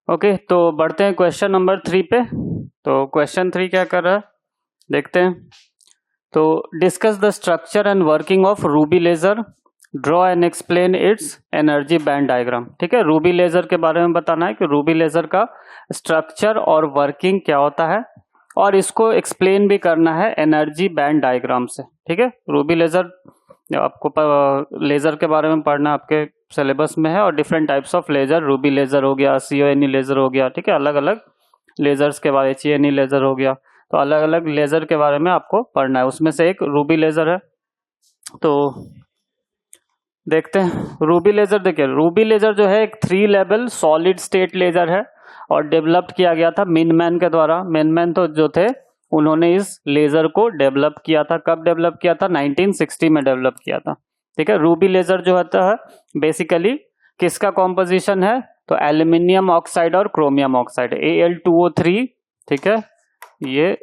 Okay, तो बढ़ते हैं क्वेश्चन नंबर 3 पे। तो क्वेश्चन 3 क्या कर रहा है देखते हैं। तो discuss the structure and working of ruby laser, draw and explain its energy band diagram. ठीक है, रूबी लेजर के बारे में बताना है कि रूबी लेजर का स्ट्रक्चर और वर्किंग क्या होता है, और इसको एक्सप्लेन भी करना है एनर्जी बैंड डायग्राम से। ठीक है, रूबी लेजर आपको लेजर के बारे में पढ़ना आपके सिलेबस में है, और different types of laser, ruby laser हो गया, CONE लेजर हो गया। ठीक है, अलग अलग लेजर्स के बारे में, HENE लेजर हो गया, तो अलग अलग लेजर के बारे में आपको पढ़ना है। उसमें से एक रूबी लेजर है। तो देखते हैं रूबी लेजर। देखिए, रूबी लेजर जो है एक 3 लेवल सॉलिड स्टेट लेजर है, और डेवलप किया गया था मिनमैन के द्वारा। मिनमैन तो जो थे उन्होंने इस लेजर को डेवलप किया था। कब डेवलप किया था? 1960 में डेवलप किया था। ठीक है, रूबी लेजर जो होता है बेसिकली किसका कॉम्पोजिशन है? तो एल्यूमिनियम ऑक्साइड और क्रोमियम ऑक्साइड, Al2O3। ठीक है, ये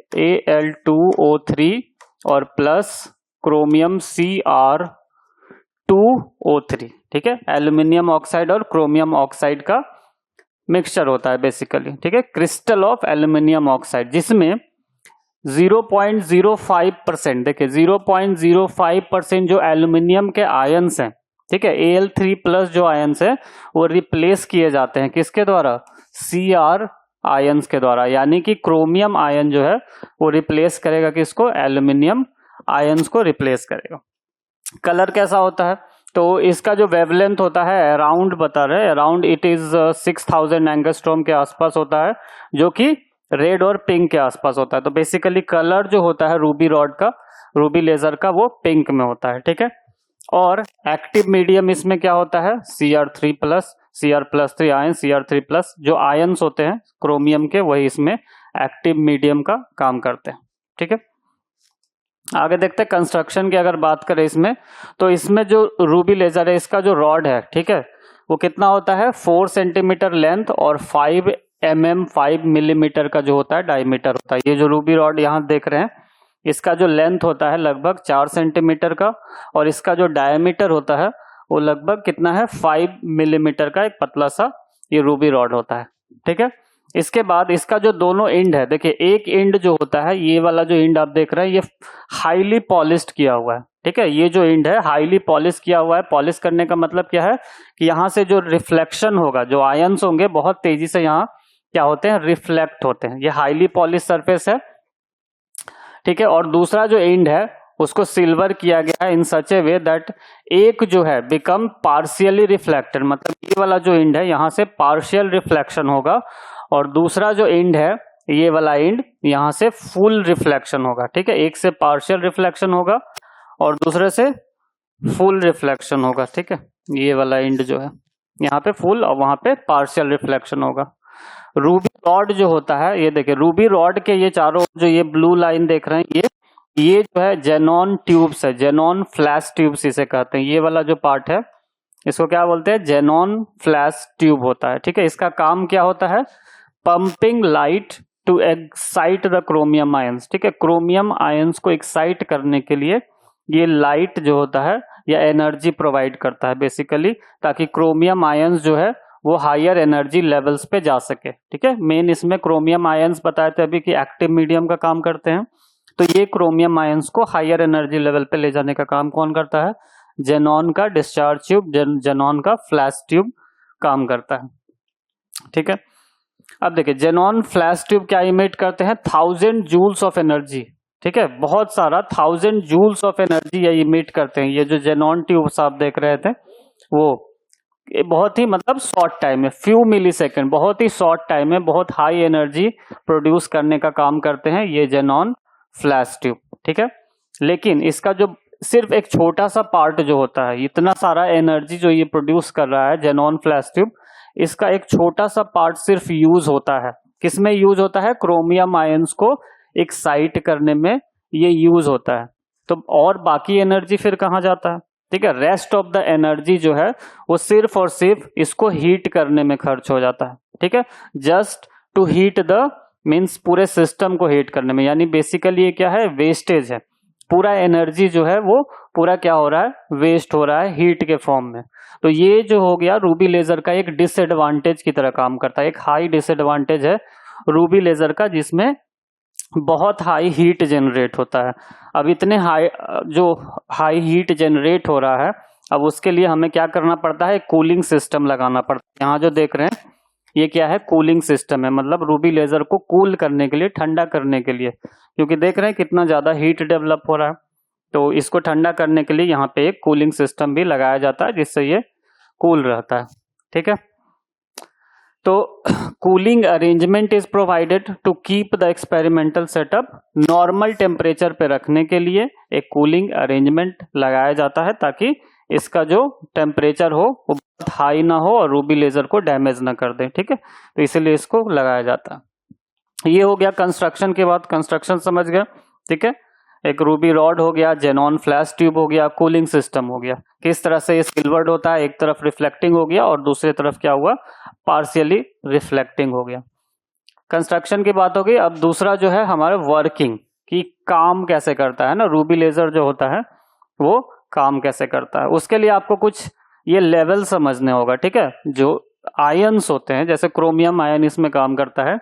Al2O3 और प्लस क्रोमियम Cr2O3। ठीक है, एल्यूमिनियम ऑक्साइड और क्रोमियम ऑक्साइड का मिक्सचर होता है बेसिकली। ठीक है, क्रिस्टल ऑफ एल्यूमिनियम ऑक्साइड, जिसमें 0.05%, देखिए 0.05% जो एल्यूमिनियम के आयंस हैं, ठीक है, Al3 प्लस जो आयंस है वो रिप्लेस किए जाते हैं किसके द्वारा? Cr आयंस के द्वारा। यानी कि क्रोमियम आयन जो है वो रिप्लेस करेगा किसको? एल्यूमिनियम आयंस को रिप्लेस करेगा। कलर कैसा होता है? तो इसका जो वेवलेंथ होता है अराउंड बता रहे हैं, अराउंड इट इज 6000 एंगस्ट्रॉम के आसपास होता है, जो कि रेड और पिंक के आसपास होता है। तो बेसिकली कलर जो होता है रूबी रॉड का, रूबी लेजर का, वो पिंक में होता है। ठीक है, और एक्टिव मीडियम इसमें क्या होता है? Cr3 plus, Cr+3 ion, Cr3 plus जो आयंस होते हैं क्रोमियम के, वही इसमें एक्टिव मीडियम का काम करते हैं। ठीक है, आगे देखते हैं कंस्ट्रक्शन की अगर बात करें इसमें, तो इसमें जो रूबी लेजर है इसका जो रॉड है, ठीक है, वो कितना होता है? 4 सेंटीमीटर लेंथ और 5 मिलीमीटर का जो होता है डायमीटर होता है। ये जो रूबी रॉड यहाँ देख रहे हैं, इसका जो लेंथ होता है लगभग 4 सेंटीमीटर का, और इसका जो डायमीटर होता है वो लगभग कितना है? 5 मिलीमीटर का एक पतला सा ये रूबी रॉड होता है। ठीक है, इसके बाद इसका जो दोनों एंड है, देखिए एक एंड जो होता है, ये वाला जो एंड आप देख रहे हैं, ये हाईली पॉलिश्ड किया हुआ है। ठीक है, ये जो एंड है हाईली पॉलिश किया हुआ है। पॉलिश करने का मतलब क्या है? कि यहाँ से जो रिफ्लेक्शन होगा, जो आयंस होंगे बहुत तेजी से यहाँ क्या होते हैं? रिफ्लेक्ट होते हैं। ये हाईली पॉलिश सरफेस है। ठीक है, और दूसरा जो एंड है उसको सिल्वर किया गया है इन सच ए वे दैट एक जो है बिकम पार्शियली रिफ्लेक्टेड, मतलब ये वाला जो एंड है यहाँ से पार्शियल रिफ्लेक्शन होगा, और दूसरा जो एंड है ये वाला एंड यहाँ से फुल रिफ्लेक्शन होगा। ठीक है, एक से पार्शियल रिफ्लेक्शन होगा और दूसरे से फुल रिफ्लेक्शन होगा। ठीक है, ये वाला एंड जो है यहाँ पे फुल और वहां पे पार्शियल रिफ्लेक्शन होगा। रूबी रॉड जो होता है, ये देखिए रूबी रॉड के ये चारों जो ये ब्लू लाइन देख रहे हैं, ये जो है जेनॉन ट्यूब्स है, जेनॉन फ्लैश ट्यूब्स इसे कहते हैं। ये वाला जो पार्ट है इसको क्या बोलते हैं? जेनॉन फ्लैश ट्यूब होता है। ठीक है, इसका काम क्या होता है? Pumping light to excite the chromium ions. ठीक है, क्रोमियम आयंस को एक्साइट करने के लिए ये लाइट जो होता है या एनर्जी प्रोवाइड करता है बेसिकली, ताकि क्रोमियम आयंस जो है वो हायर एनर्जी लेवल्स पे जा सके। ठीक है, मेन इसमें क्रोमियम आयंस बताए थे अभी कि एक्टिव मीडियम का काम करते हैं, तो ये क्रोमियम आयंस को हायर एनर्जी लेवल पे ले जाने का काम कौन करता है? जेनॉन का डिस्चार्ज ट्यूब, जेनॉन का फ्लैश ट्यूब काम करता है। ठीक है, अब देखिए जेनॉन फ्लैश ट्यूब क्या इमिट करते हैं? 1000 जूल्स ऑफ एनर्जी। ठीक है, बहुत सारा 1000 जूल्स ऑफ एनर्जी ये इमिट करते हैं। ये जो जेनॉन ट्यूब्स आप देख रहे थे वो बहुत ही मतलब शॉर्ट टाइम में, फ्यू मिली सेकेंड, बहुत ही शॉर्ट टाइम में बहुत हाई एनर्जी प्रोड्यूस करने का काम करते हैं ये जेनॉन फ्लैश ट्यूब। ठीक है, लेकिन इसका जो सिर्फ एक छोटा सा पार्ट जो होता है, इतना सारा एनर्जी जो ये प्रोड्यूस कर रहा है जेनॉन फ्लैश ट्यूब, इसका एक छोटा सा पार्ट सिर्फ यूज होता है। किसमें यूज होता है? क्रोमियम आयंस को एक्साइट करने में ये यूज होता है। तो और बाकी एनर्जी फिर कहाँ जाता है? ठीक है, रेस्ट ऑफ द एनर्जी जो है वो सिर्फ और सिर्फ इसको हीट करने में खर्च हो जाता है। ठीक है, just to heat the means पूरे सिस्टम को हीट करने में, यानी बेसिकली ये क्या है? वेस्टेज है। पूरा एनर्जी जो है वो पूरा क्या हो रहा है, वेस्ट हो रहा है हीट के फॉर्म में। तो ये जो हो गया रूबी लेजर का एक डिसएडवांटेज की तरह काम करता है, एक हाई डिसएडवांटेज है रूबी लेजर का, जिसमें बहुत हाई हीट जनरेट होता है। अब इतने हाई जो हाई हीट जनरेट हो रहा है, अब उसके लिए हमें क्या करना पड़ता है, कूलिंग सिस्टम लगाना पड़ता है। यहाँ जो देख रहे हैं ये क्या है, कूलिंग सिस्टम है, मतलब रूबी लेजर को कूल करने के लिए, ठंडा करने के लिए, क्योंकि देख रहे हैं कितना ज्यादा हीट डेवलप हो रहा है। तो इसको ठंडा करने के लिए यहाँ पे एक कूलिंग सिस्टम भी लगाया जाता है, जिससे ये कूल रहता है। ठीक है, तो cooling arrangement is provided to keep the experimental setup normal temperature पे रखने के लिए एक कूलिंग अरेंजमेंट लगाया जाता है, ताकि इसका जो टेम्परेचर हो वो बहुत हाई ना हो और रूबी लेजर को डैमेज ना कर दे। ठीक है, तो इसीलिए इसको लगाया जाता है। ये हो गया कंस्ट्रक्शन के बाद, कंस्ट्रक्शन समझ गया। ठीक है, एक रूबी रॉड हो गया, जेनॉन फ्लैश ट्यूब हो गया, कूलिंग सिस्टम हो गया। किस तरह से ये सिल्वर्ड होता है, एक तरफ रिफ्लेक्टिंग हो गया और दूसरी तरफ क्या हुआ, पार्शियली रिफ्लेक्टिंग हो गया। कंस्ट्रक्शन की बात हो गई। अब दूसरा जो है हमारा वर्किंग, कि काम कैसे करता है ना रूबी लेजर जो होता है वो काम कैसे करता है। उसके लिए आपको कुछ ये लेवल समझने होगा। ठीक है, जो आयंस होते हैं, जैसे क्रोमियम आयन इसमें काम करता है,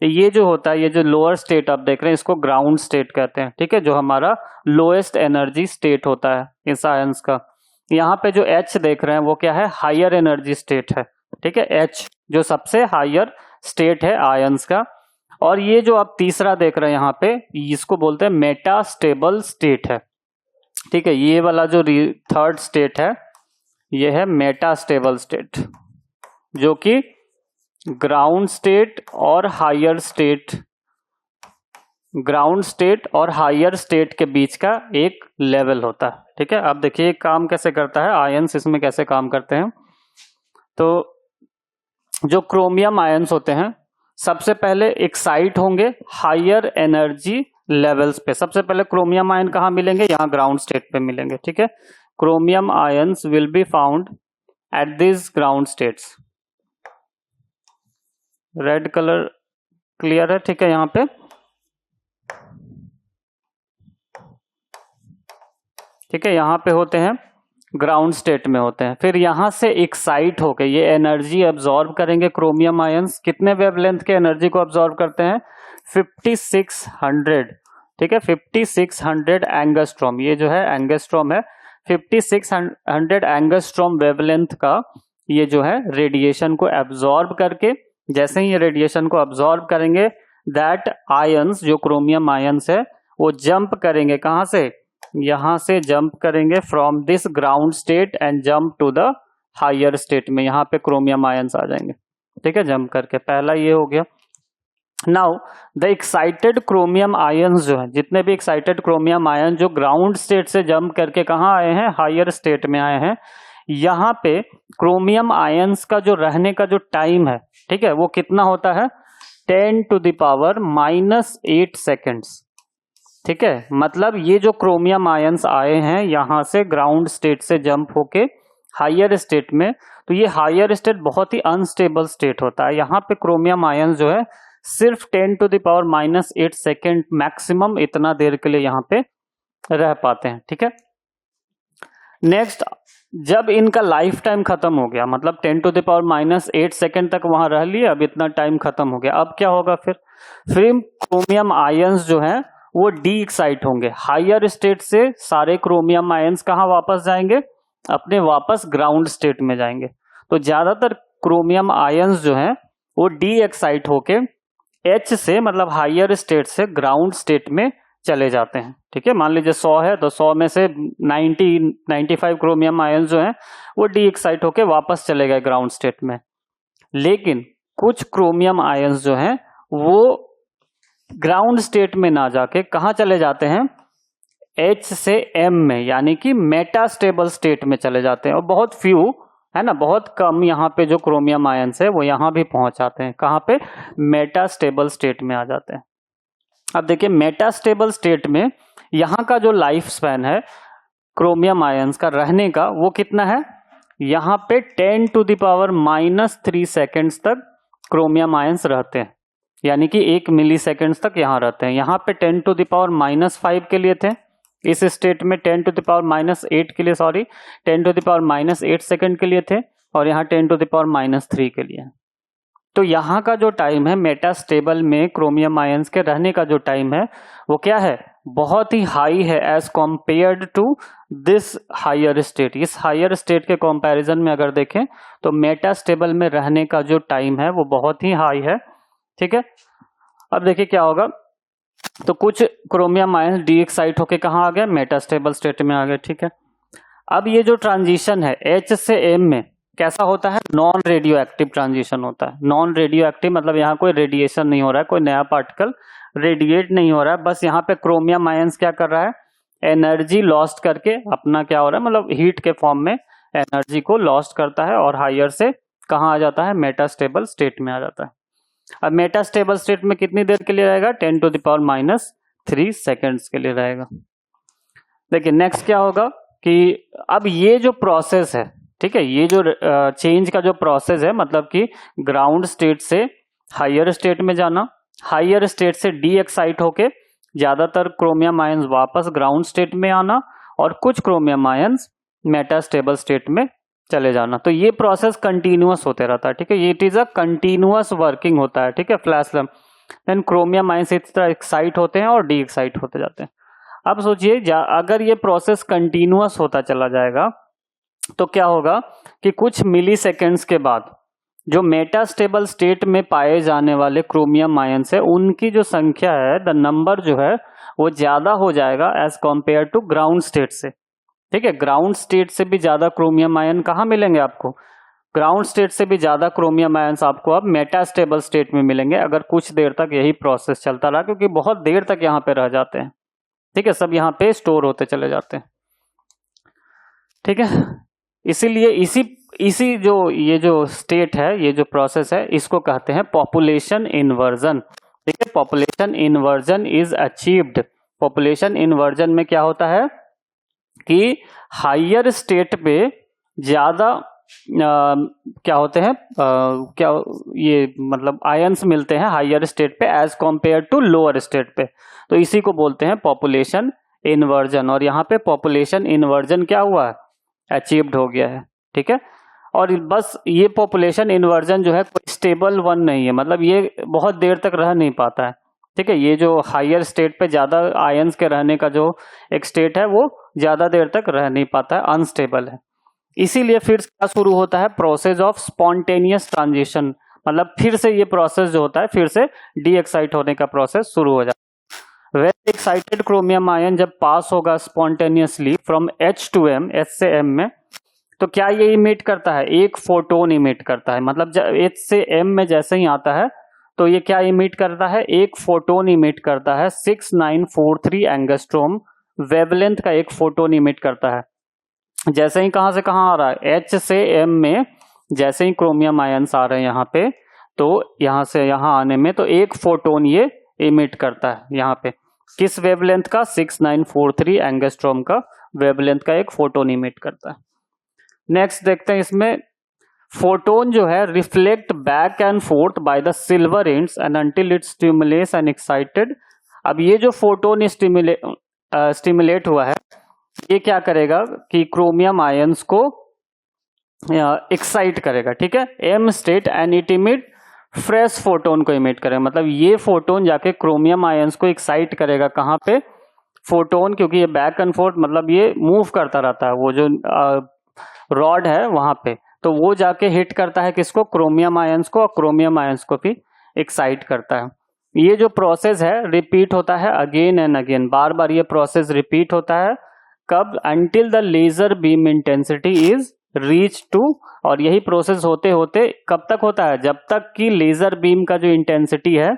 ये जो होता है, ये जो लोअर स्टेट आप देख रहे हैं इसको ग्राउंड स्टेट कहते हैं। ठीक है, जो हमारा लोएस्ट एनर्जी स्टेट होता है इस आयंस का। यहाँ पे जो H देख रहे हैं वो क्या है, हायर एनर्जी स्टेट है। ठीक है, H जो सबसे हायर स्टेट है आयंस का। और ये जो आप तीसरा देख रहे हैं यहाँ पे, इसको बोलते हैं मेटा स्टेबल स्टेट है। ठीक है, ये वाला जो थर्ड स्टेट है ये है मेटा स्टेबल स्टेट, जो कि ग्राउंड स्टेट और हायर स्टेट, ग्राउंड स्टेट और हायर स्टेट के बीच का एक लेवल होता है। ठीक है, अब देखिए काम कैसे करता है, आयंस इसमें कैसे काम करते हैं। तो जो क्रोमियम आयंस होते हैं सबसे पहले एक्साइट होंगे हायर एनर्जी लेवल्स पे। सबसे पहले क्रोमियम आयन कहाँ मिलेंगे, यहाँ ग्राउंड स्टेट पे मिलेंगे। ठीक है, chromium ions will be found at this ground states. Red colour clear है। ठीक है, यहाँ पे ठीक है, यहाँ पे होते हैं ग्राउंड स्टेट में होते हैं। फिर यहाँ से एक्साइट होके ये एनर्जी अब्सॉर्ब करेंगे क्रोमियम आयंस। कितने वेवलेंथ के एनर्जी को अब्सॉर्ब करते हैं, 5600। ठीक है, 5600 एंगस्ट्रॉम, ये जो है एंगस्ट्रॉम है, 5600 एंगस्ट्रॉम वेवलेंथ का ये जो है रेडिएशन को एब्सॉर्ब करके, जैसे ही ये रेडिएशन को अब्सॉर्ब करेंगे, दैट आयंस जो क्रोमियम आयंस है वो जंप करेंगे, कहां से, यहां से जंप करेंगे from this ground state and jump to the higher state में। यहाँ पे क्रोमियम आयंस आ जाएंगे। ठीक है, जंप करके, पहला ये हो गया। Now the excited chromium ions जो है, जितने भी एक्साइटेड क्रोमियम आयन जो ग्राउंड स्टेट से जंप करके कहाँ आए हैं, हायर स्टेट में आए हैं, यहाँ पे क्रोमियम आयंस का जो रहने का जो टाइम है, ठीक है, वो कितना होता है, 10⁻⁻8 सेकेंड्स। ठीक है, मतलब ये जो क्रोमियम आयंस आए हैं यहाँ से ग्राउंड स्टेट से जंप होके हायर स्टेट में, तो ये हायर स्टेट बहुत ही अनस्टेबल स्टेट होता है। यहाँ पे क्रोमियम आयंस जो है सिर्फ 10⁻⁻8 सेकेंड मैक्सिमम इतना देर के लिए यहाँ पे रह पाते हैं। ठीक है, नेक्स्ट, जब इनका लाइफ टाइम खत्म हो गया, मतलब 10⁻⁻8 सेकेंड तक वहां रह लिए, अब इतना टाइम खत्म हो गया, अब क्या होगा, फिर क्रोमियम आयंस जो है वो डी एक्साइट होंगे। हायर स्टेट से सारे क्रोमियम आयंस कहाँ वापस जाएंगे, अपने वापस ग्राउंड स्टेट में जाएंगे। तो ज्यादातर क्रोमियम आयंस जो हैं वो डी एक्साइट होके H से, मतलब हायर स्टेट से ग्राउंड स्टेट में चले जाते हैं। ठीक है, मान लीजिए 100 है तो 100 में से 95 क्रोमियम आयंस जो हैं वो डी एक्साइट होके वापस चले गए ग्राउंड स्टेट में। लेकिन कुछ क्रोमियम आयंस जो हैं वो ग्राउंड स्टेट में ना जाके कहाँ चले जाते हैं, H से M में, यानी कि मेटास्टेबल स्टेट में चले जाते हैं। और बहुत फ्यू है ना, बहुत कम यहाँ पे जो क्रोमियम आयंस है वो यहाँ भी पहुंच जाते हैं, कहाँ पे, मेटास्टेबल स्टेट में आ जाते हैं। अब देखिए मेटास्टेबल स्टेट में यहाँ का जो लाइफ स्पैन है क्रोमियम आयंस का रहने का, वो कितना है, यहाँ पे 10⁻³ सेकेंड्स तक क्रोमियम आयंस रहते हैं, यानी कि 1 मिली सेकेंड्स तक यहाँ रहते हैं। यहाँ पे 10⁻⁵ के लिए थे, इस स्टेट में 10⁻⁸ के लिए 10⁻⁸ सेकंड के लिए थे और यहाँ 10⁻³ के लिए। तो यहाँ का जो टाइम है मेटास्टेबल में क्रोमियम आयंस के रहने का जो टाइम है वो क्या है, बहुत ही हाई है as compared to this higher state. इस हायर स्टेट के कंपैरिजन में अगर देखें तो मेटास्टेबल में रहने का जो टाइम है वो बहुत ही हाई है। ठीक है, अब देखिए क्या होगा, तो कुछ क्रोमियम आयंस डी एक्साइट होके कहाँ आ गए, मेटास्टेबल स्टेट में आ गए। ठीक है, अब ये जो ट्रांजिशन है H से M में कैसा होता है, नॉन रेडियो एक्टिव ट्रांजिशन होता है। नॉन रेडियो एक्टिव मतलब यहाँ कोई रेडिएशन नहीं हो रहा है, कोई नया पार्टिकल रेडिएट नहीं हो रहा है, बस यहाँ पे क्रोमियम आयंस क्या कर रहा है, एनर्जी लॉस्ट करके अपना क्या हो रहा है, मतलब हीट के फॉर्म में एनर्जी को लॉस्ट करता है और हायर से कहाँ आ जाता है, मेटास्टेबल स्टेट में आ जाता है। अब मेटास्टेबल स्टेट में कितनी देर के लिए रहेगा, 10⁻³ सेकेंड्स के लिए रहेगा। देखिए नेक्स्ट क्या होगा कि अब ये जो प्रोसेस है, ठीक है, ये जो चेंज का जो प्रोसेस है, मतलब कि ग्राउंड स्टेट से हायर स्टेट में जाना, हायर स्टेट से डी एक्साइट होके ज्यादातर क्रोमियम आयंस वापस ग्राउंड स्टेट में आना और कुछ क्रोमियम आयंस मेटास्टेबल स्टेट में चले जाना। तो ये प्रोसेस कंटिन्यूअस होते रहता है। ठीक है, it is a continuous working होता है। ठीक है, flash lamp then chromium ions इस तरह एक्साइट होते हैं और डी एक्साइट होते जाते हैं। अब सोचिए अगर ये प्रोसेस कंटिन्यूअस होता चला जाएगा तो क्या होगा कि कुछ मिली सेकेंड्स के बाद जो मेटास्टेबल स्टेट में पाए जाने वाले क्रोमियम आयंस है उनकी जो संख्या है, द नंबर जो है वो ज्यादा हो जाएगा as compare to ground state से। ठीक है, ग्राउंड स्टेट से भी ज्यादा क्रोमियम आयन कहाँ मिलेंगे आपको, ग्राउंड स्टेट से भी ज्यादा क्रोमियम आयंस आपको अब मेटास्टेबल स्टेट में मिलेंगे अगर कुछ देर तक यही प्रोसेस चलता रहा, क्योंकि बहुत देर तक यहाँ पे रह जाते हैं। ठीक है, सब यहाँ पे स्टोर होते चले जाते हैं। ठीक है, इसीलिए इसी जो ये जो स्टेट है, ये जो प्रोसेस है, इसको कहते हैं पॉपुलेशन इन्वर्जन। ठीक है, population inversion is achieved. Population inversion में क्या होता है कि हायर स्टेट पे ज्यादा क्या होते हैं, क्या ये मतलब आयंस मिलते हैं हायर स्टेट पे as compare to lower state पे, तो इसी को बोलते हैं पॉपुलेशन इन्वर्जन। और यहाँ पे पॉपुलेशन इन्वर्जन क्या हुआ है, अचीव्ड हो गया है। ठीक है, और बस ये पॉपुलेशन इन्वर्जन जो है कोई स्टेबल वन नहीं है, मतलब ये बहुत देर तक रह नहीं पाता है। ठीक है, ये जो हायर स्टेट पे ज्यादा आयंस के रहने का जो एक स्टेट है वो ज्यादा देर तक रह नहीं पाता है, अनस्टेबल है। इसीलिए फिर क्या शुरू होता है, प्रोसेस ऑफ स्पॉन्टेनियस ट्रांजिशन, मतलब फिर से ये प्रोसेस जो होता है फिर से डी एक्साइट होने का प्रोसेस शुरू हो जाता है। वेन एक्साइटेड क्रोमियम आयन जब पास होगा spontaneously from H to M, H से M में, तो क्या ये इमिट करता है, एक फोटोन इमिट करता है। मतलब जब H से M में जैसे ही आता है तो ये क्या इमिट करता है, एक फोटोन इमिट करता है, 6943 एंगस्ट्रोम वेवलेंथ का एक फोटोन इमिट करता है। जैसे ही कहां से कहां आ रहा है, H से M में जैसे ही क्रोमियम आयंस आ रहे हैं यहाँ पे, तो यहाँ से यहाँ आने में तो एक फोटोन ये इमिट करता है यहाँ पे, किस वेवलेंथ का, 6943 एंगस्ट्रोम का वेवलेंथ का एक फोटोन इमिट करता है। नेक्स्ट देखते हैं, इसमें फोटोन जो है reflect back and fourth by the silver ends and until it stimulates and excited. अब ये जो फोटोन स्टिमुलेट हुआ है ये क्या करेगा कि क्रोमियम आयंस को एक्साइट करेगा। ठीक है, M state and it emit fresh photon को इमिट करेगा, मतलब ये फोटोन जाके क्रोमियम आयंस को एक्साइट करेगा कहाँ पे, फोटोन, क्योंकि ये बैक एंड फोर्थ मतलब ये मूव करता रहता है, वो जो रॉड है वहां पे, तो वो जाके हिट करता है किसको, क्रोमियम आयंस को, और क्रोमियम आयंस को भी एक्साइट करता है। ये जो प्रोसेस है रिपीट होता है अगेन एंड अगेन, बार बार ये प्रोसेस रिपीट होता है। कब, until the laser beam intensity is reach to, और यही प्रोसेस होते होते कब तक होता है, जब तक कि लेजर बीम का जो इंटेंसिटी है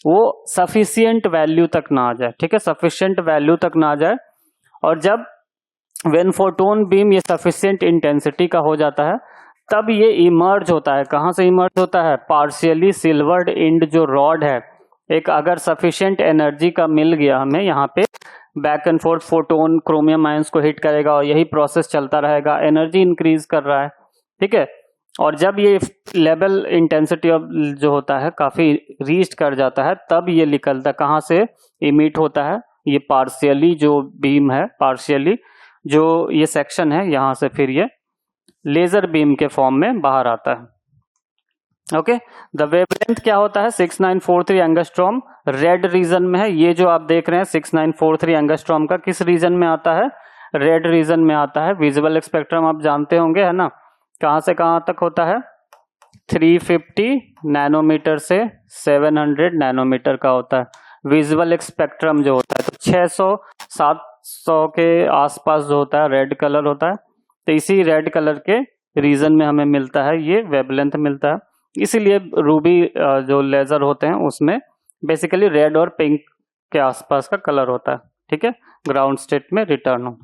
वो सफिशिएंट वैल्यू तक ना आ जाए। ठीक है, सफिशिएंट वैल्यू तक ना आ जाए, और जब व्हेन फोटोन बीम ये सफिशिएंट इंटेंसिटी का हो जाता है तब ये इमर्ज होता है। कहां से इमर्ज होता है, पार्शियली सिल्वर्ड एंड जो रॉड है, एक अगर सफिशिएंट एनर्जी का मिल गया हमें, यहाँ पे back and fourth photon chromium ions को हिट करेगा और यही प्रोसेस चलता रहेगा, एनर्जी इंक्रीज कर रहा है। ठीक है, और जब ये लेवल इंटेंसिटी ऑफ जो होता है काफी रीच कर जाता है, तब ये निकलता कहाँ से, इमिट होता है ये पार्शियली जो बीम है, पार्शियली जो ये सेक्शन है, यहां से फिर ये लेजर बीम के फॉर्म में बाहर आता है। ओके, द वेवलेंथ क्या होता है 6943 एंगस्ट्रॉम, रेड रीजन में है। ये जो आप देख रहे हैं 6943 एंगस्ट्रॉम का किस रीजन में आता है, रेड रीजन में आता है। विजिबल स्पेक्ट्रम आप जानते होंगे, है ना, कहां से कहां तक होता है, 350 नैनोमीटर से 700 नैनोमीटर का होता है विजुअल स्पेक्ट्रम जो होता है। तो 600 700 के आसपास जो होता है रेड कलर होता है। तो इसी रेड कलर के रीजन में हमें मिलता है ये वेवलेंथ मिलता है। इसीलिए रूबी जो लेजर होते हैं उसमें बेसिकली रेड और पिंक के आसपास का कलर होता है। ठीक है, ग्राउंड स्टेट में रिटर्न हो।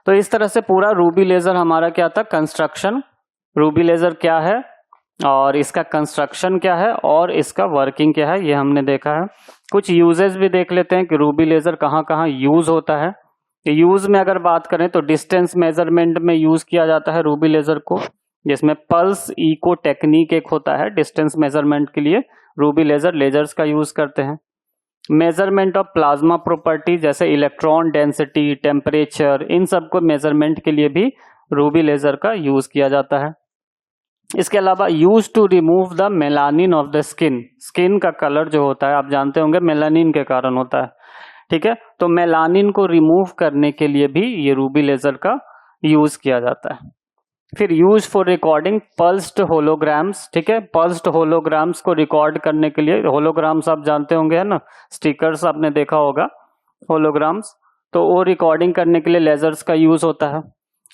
तो इस तरह से पूरा रूबी लेजर हमारा क्या था, कंस्ट्रक्शन, रूबी लेजर क्या है और इसका कंस्ट्रक्शन क्या है और इसका वर्किंग क्या है, ये हमने देखा है। कुछ यूजेस भी देख लेते हैं कि रूबी लेजर कहाँ कहाँ यूज होता है। यूज में अगर बात करें तो डिस्टेंस मेजरमेंट में यूज किया जाता है रूबी लेजर को, जिसमें पल्स इको टेक्निक एक होता है डिस्टेंस मेजरमेंट के लिए रूबी लेजर लेजर्स का यूज करते हैं। मेजरमेंट ऑफ प्लाज्मा प्रॉपर्टी जैसे इलेक्ट्रॉन डेंसिटी, टेम्परेचर, इन सब को मेजरमेंट के लिए भी रूबी लेजर का यूज किया जाता है। इसके अलावा use to remove the melanin of the skin, skin का कलर जो होता है आप जानते होंगे मेलानिन के कारण होता है। ठीक है, तो मेलानिन को रिमूव करने के लिए भी ये रूबी लेजर का यूज किया जाता है। फिर use for recording pulsed holograms. ठीक है, पल्स्ड होलोग्राम्स को रिकॉर्ड करने के लिए, होलोग्राम्स आप जानते होंगे, है ना, स्टिकर्स आपने देखा होगा होलोग्राम्स, तो वो रिकॉर्डिंग करने के लिए लेजर्स का यूज होता है।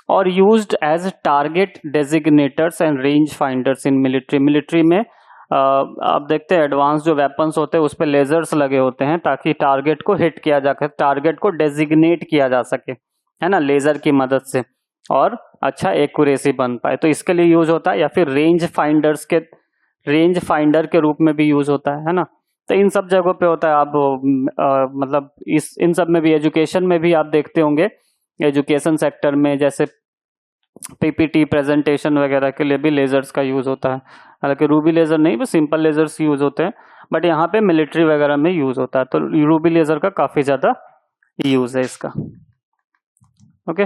और used as target designators and range finders in military. Military में आप देखते हैं एडवांस जो वेपन्स होते हैं उस पर लेजर्स लगे होते हैं ताकि टारगेट को हिट किया जा सके, टारगेट को डेजिग्नेट किया जा सके, है ना, लेजर की मदद से, और अच्छा एक्यूरेसी बन पाए, तो इसके लिए यूज होता है। या फिर रेंज फाइंडर के रूप में भी यूज होता है ना। तो इन सब जगहों पे होता है। आप मतलब इन सब में भी, एजुकेशन में भी आप देखते होंगे, एजुकेशन सेक्टर में जैसे पीपीटी प्रेजेंटेशन वगैरह के लिए भी लेजर्स का यूज होता है। हालांकि रूबी लेजर नहीं, बस सिंपल लेजर्स यूज होते हैं, बट यहाँ पे मिलिट्री वगैरह में यूज होता है। तो रूबी लेजर का काफी ज्यादा यूज है इसका। ओके,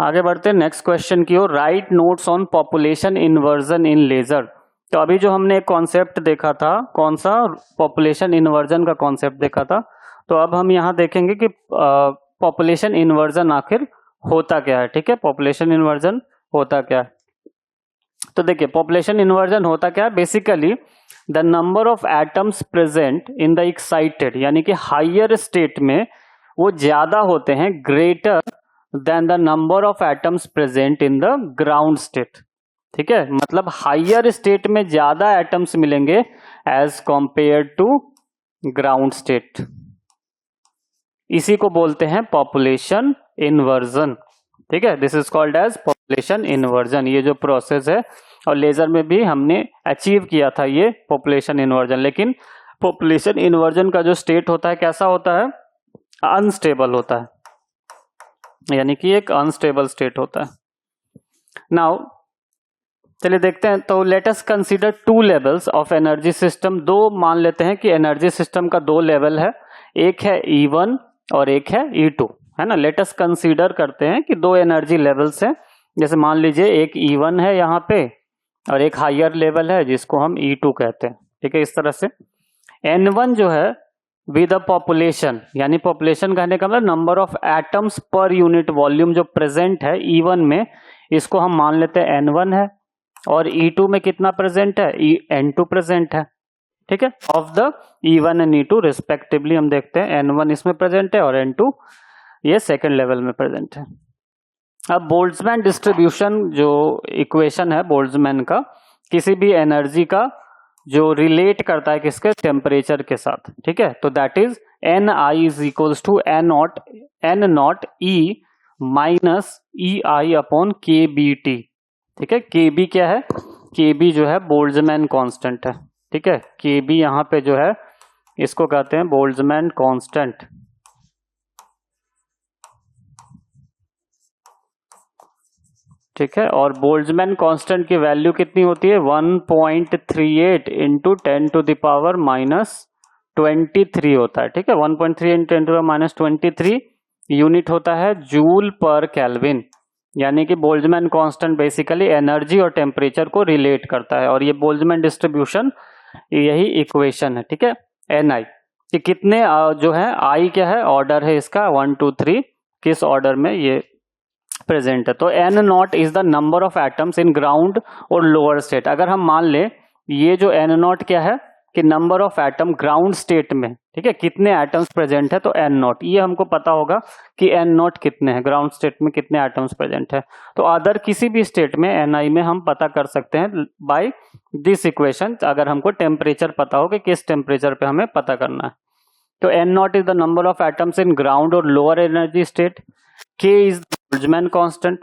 आगे बढ़ते हैं नेक्स्ट क्वेश्चन की ओर। Write notes on population inversion in laser. तो अभी जो हमने एक कॉन्सेप्ट देखा था, कौन सा, पॉपुलेशन इन्वर्जन का कॉन्सेप्ट देखा था। तो अब हम यहाँ देखेंगे कि पॉपुलेशन इन्वर्जन आखिर होता क्या है। ठीक है, पॉपुलेशन इन्वर्जन होता क्या है। तो देखिए पॉपुलेशन इन्वर्जन होता क्या है, basically the number of atoms present in the excited, यानी कि हायर स्टेट में वो ज्यादा होते हैं, greater than the number of atoms present in the ground state. ठीक है, मतलब हायर स्टेट में ज्यादा एटम्स मिलेंगे as compare to ground state. इसी को बोलते हैं पॉपुलेशन इन्वर्जन। ठीक है, this is called as population inversion. ये जो प्रोसेस है, और लेजर में भी हमने अचीव किया था ये पॉपुलेशन इन्वर्जन। लेकिन पॉपुलेशन इन्वर्जन का जो स्टेट होता है कैसा होता है, अनस्टेबल होता है, यानी कि एक अनस्टेबल स्टेट होता है। नाउ चलिए देखते हैं। तो let us consider two levels of energy system. दो मान लेते हैं कि एनर्जी सिस्टम का दो लेवल है, एक है E1 और एक है E2, है ना। लेट अस कंसीडर करते हैं कि दो एनर्जी लेवल्स हैं। जैसे मान लीजिए एक E1 है यहाँ पे और एक हायर लेवल है जिसको हम E2 कहते हैं। ठीक है, इस तरह से N1 जो है विद अ पॉपुलेशन, यानी पॉपुलेशन कहने का मतलब number of atoms per unit volume जो प्रेजेंट है E1 में, इसको हम मान लेते हैं N1 है। और E2 में कितना प्रेजेंट है, N2 प्रेजेंट है। ठीक है, of the E1 and E2 respectively हम देखते हैं N1 इसमें प्रेजेंट है और N2 ये सेकेंड लेवल में प्रेजेंट है। अब बोल्ट्जमैन डिस्ट्रीब्यूशन जो इक्वेशन है बोल्ट्जमैन का, किसी भी एनर्जी का जो रिलेट करता है किसके, टेम्परेचर के साथ। ठीक है, तो that is Ni is equals to N naught E minus EI upon KBT। ठीक है, KB क्या है, KB जो है बोल्ट्जमैन कांस्टेंट है। ठीक है, KB यहाँ पे जो है इसको कहते हैं बोल्ट्जमैन कांस्टेंट। ठीक है, और बोल्ट्जमैन कांस्टेंट की वैल्यू कितनी होती है, 1.38 into 10 to the power minus 23 होता है, ठीक है। 1.3 × 10⁻23 यूनिट होता है जूल पर केल्विन, यानी कि बोल्ट्जमैन कांस्टेंट बेसिकली एनर्जी और टेम्परेचर को रिलेट करता है, और ये बोल्ट्जमैन डिस्ट्रीब्यूशन यही इक्वेशन है, ठीक है। Ni कि कितने जो है I क्या है, ऑर्डर है इसका 1 2 3, किस ऑर्डर में ये प्रेजेंट है। तो N0 is the number of atoms in ground और लोअर स्टेट। अगर हम मान ले ये जो N0 क्या है कि number of atom ground state में, ठीक है, कितने एटम्स प्रेजेंट है, तो N0 ये हमको पता होगा कि N0 कितने हैं, ग्राउंड स्टेट में कितने एटम्स प्रेजेंट है। तो अदर किसी भी स्टेट में Ni में हम पता कर सकते हैं बाय दिस इक्वेशन, अगर हमको टेम्परेचर पता हो कि किस टेम्परेचर पे हमें पता करना है। तो N0 is the number of atoms in ground और lower energy state, K is Boltzmann constant.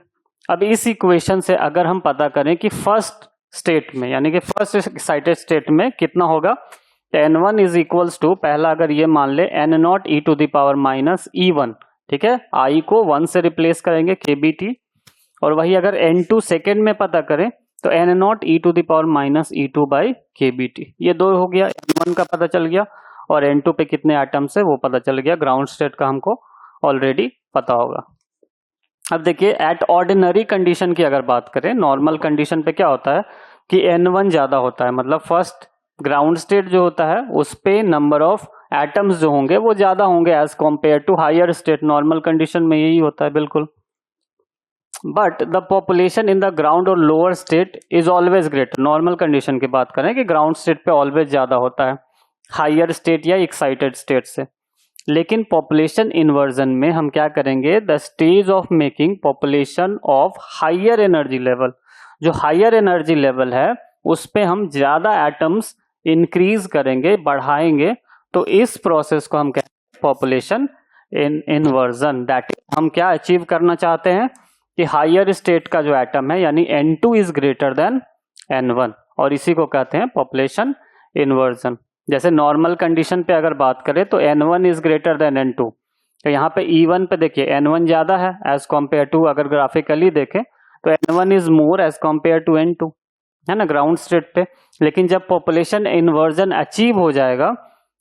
अब इस इक्वेशन से अगर हम पता करें कि फर्स्ट स्टेट में, यानी कि फर्स्ट एक्साइटेड स्टेट में कितना होगा, तो N1 इज इक्वल्स टू, पहला अगर ये मान ले N0 e⁻⁻⁰ ठीक है, I को 1 से रिप्लेस करेंगे kBT, और वही अगर N2 सेकेंड में पता करें तो N0 e⁻⁻²/kBT, ये दो हो गया। N1 का पता चल गया और N2 पे कितने एटम्स है वो पता चल गया, ग्राउंड स्टेट का हमको ऑलरेडी पता होगा। अब देखिए एट ऑर्डिनरी कंडीशन की अगर बात करें, नॉर्मल कंडीशन पे क्या होता है कि N1 ज्यादा होता है, मतलब फर्स्ट ग्राउंड स्टेट जो होता है उस पे नंबर ऑफ एटम्स जो होंगे वो ज्यादा होंगे as compare to higher state. Normal condition में यही होता है बिल्कुल। But the population in the ground और lower state is always greater. Normal condition की बात करें कि ग्राउंड स्टेट पे ऑलवेज ज्यादा होता है हायर स्टेट या एक्साइटेड स्टेट से। लेकिन पॉपुलेशन इन्वर्जन में हम क्या करेंगे, the stage of making population of higher energy level, जो हायर एनर्जी लेवल है उस पे हम ज्यादा एटम्स इंक्रीज करेंगे, बढ़ाएंगे। तो इस प्रोसेस को हम कहते हैं पॉपुलेशन इन्वर्जन। दैट इज हम क्या अचीव करना चाहते हैं कि हायर स्टेट का जो एटम है यानी N2 is greater than N1, और इसी को कहते हैं पॉपुलेशन इन्वर्जन। जैसे नॉर्मल कंडीशन पे अगर बात करें तो N1 is greater than N2, तो यहाँ पे E1 पे देखिए N1 ज्यादा है एज कम्पेयर टू, अगर ग्राफिकली देखें तो N1 is more as compare to N2, है ना, ग्राउंड स्टेट पे। लेकिन जब पॉपुलेशन इन्वर्जन अचीव हो जाएगा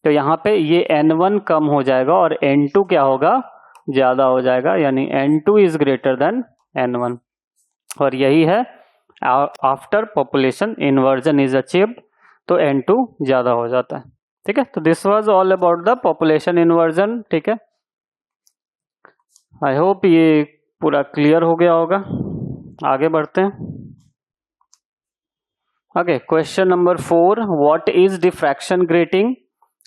तो यहाँ पे ये N1 कम हो जाएगा और N2 क्या होगा, ज्यादा हो जाएगा, यानी N2 is greater than N1। और यही है after population inversion is achieved तो N2 ज्यादा हो जाता है, ठीक है। तो this was all about the population inversion, ठीक है। आई होप ये पूरा क्लियर हो गया होगा। आगे बढ़ते हैं। Okay, question number 4, what is diffraction grating,